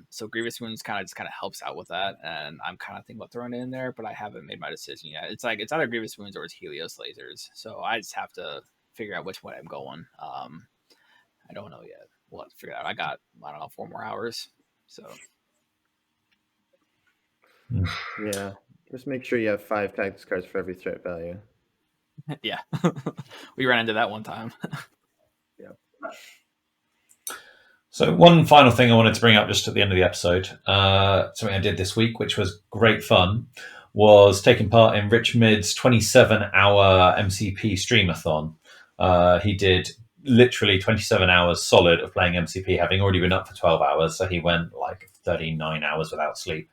So Grievous Wounds kind of helps out with that, and I'm kind of thinking about throwing it in there, but I haven't made my decision yet. It's like it's either Grievous Wounds or it's Helios Lasers, so I just have to figure out which way I'm going. I don't know yet. We'll have to figure it out. I don't know, 4 more hours, so. yeah, just make sure you have 5 tactics cards for every threat value. Yeah, we ran into that one time. Yeah. So one final thing I wanted to bring up just at the end of the episode, something I did this week, which was great fun, was taking part in Rich Mid's 27-hour MCP streamathon. He did literally 27 hours solid of playing MCP, having already been up for 12 hours. So he went like 39 hours without sleep.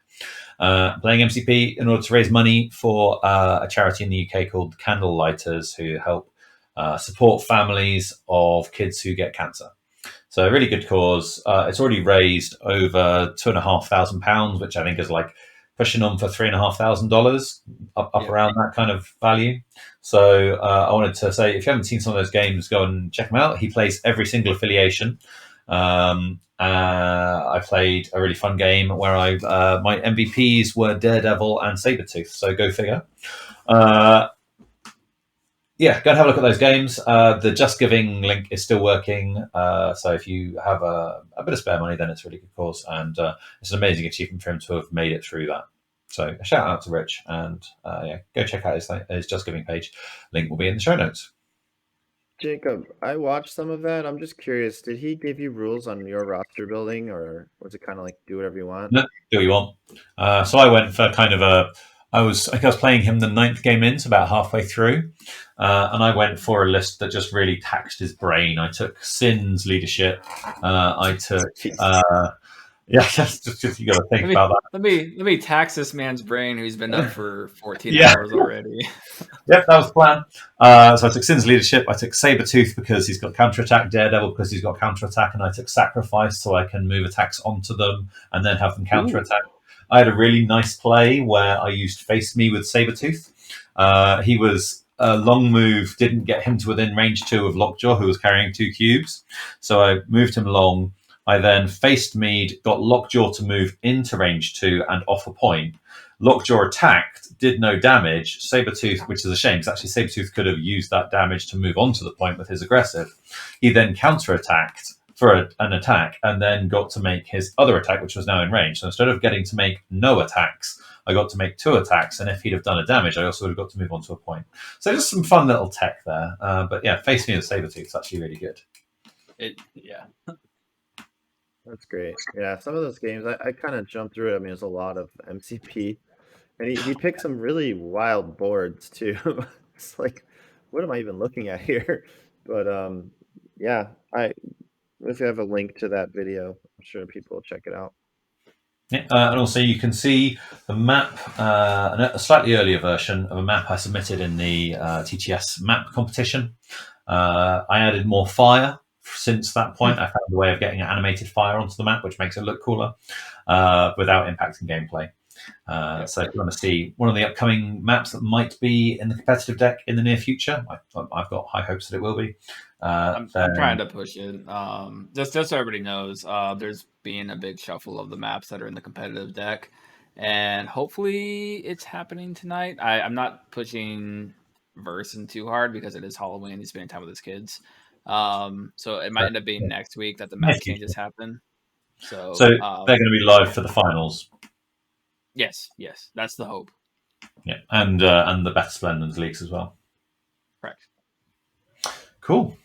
Playing MCP in order to raise money for a charity in the UK called Candle Lighters, who help support families of kids who get cancer. So a really good cause. It's already raised over £2,500, which I think is like pushing on for $3,500, up Yeah. around that kind of value. So I wanted to say, if you haven't seen some of those games, go and check them out. He plays every single affiliation. I played a really fun game where my MVPs were Daredevil and Sabretooth, so go figure. Yeah, go and have a look at those games. The Just Giving link is still working, so if you have a bit of spare money, then it's a really good cause, and it's an amazing achievement for him to have made it through that. So a shout out to Rich, and yeah, go check out his Just Giving page. Link will be in the show notes. Jacob, I watched some of that. I'm just curious, did he give you rules on your roster building, or was it kind of like do whatever you want? No, do what you want. So I went for kind of I was playing him the 9th game in, so about halfway through, and I went for a list that just really taxed his brain. I took Sin's leadership. I took yeah, just you got to think about that. Let me tax this man's brain who's been up for 14 Yeah. hours already. Yep, that was the plan. So I took Sin's leadership. I took Sabretooth because he's got counterattack, Daredevil because he's got counterattack, and I took Sacrifice so I can move attacks onto them and then have them counterattack. I had a really nice play where I used Face Me with Sabretooth. He was a long move, didn't get him to within range 2 of Lockjaw, who was carrying 2 cubes. So I moved him long. I then faced Mead, got Lockjaw to move into range 2 and off a point. Lockjaw attacked, did no damage. Sabretooth, which is a shame, because actually Sabretooth could have used that damage to move on to the point with his aggressive. He then counterattacked for an attack and then got to make his other attack, which was now in range. So instead of getting to make no attacks, I got to make 2 attacks. And if he'd have done a damage, I also would have got to move on to a point. So just some fun little tech there. But yeah, Face Me with Sabretooth is actually really good. Yeah. That's great. Yeah, some of those games, I kind of jumped through it. I mean, there's a lot of MCP. And he picked some really wild boards, too. It's like, what am I even looking at here? But yeah, if you have a link to that video, I'm sure people will check it out. Yeah, and also you can see the map, a slightly earlier version of a map I submitted in the TTS map competition. I added more fire since that point. I found a way of getting animated fire onto the map, which makes it look cooler without impacting gameplay. So if you want to see one of the upcoming maps that might be in the competitive deck in the near future, I've got high hopes that it will be. I'm trying to push it. Just so everybody knows, there's been a big shuffle of the maps that are in the competitive deck, and hopefully it's happening tonight. I'm not pushing Verson too hard because it is Halloween. He's spending time with his kids. So it might end up being next week that the map changes happen. So they're going to be live for the finals. Yes, that's the hope. Yeah, and the Better Splendens leaks as well. Correct. Cool.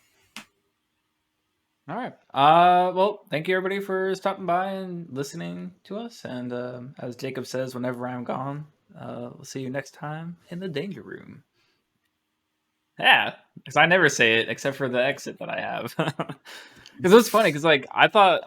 All right. Well, thank you everybody for stopping by and listening to us. And as Jacob says, whenever I'm gone, we'll see you next time in the danger room. Yeah, because I never say it except for the exit that I have. Because it was funny because like I thought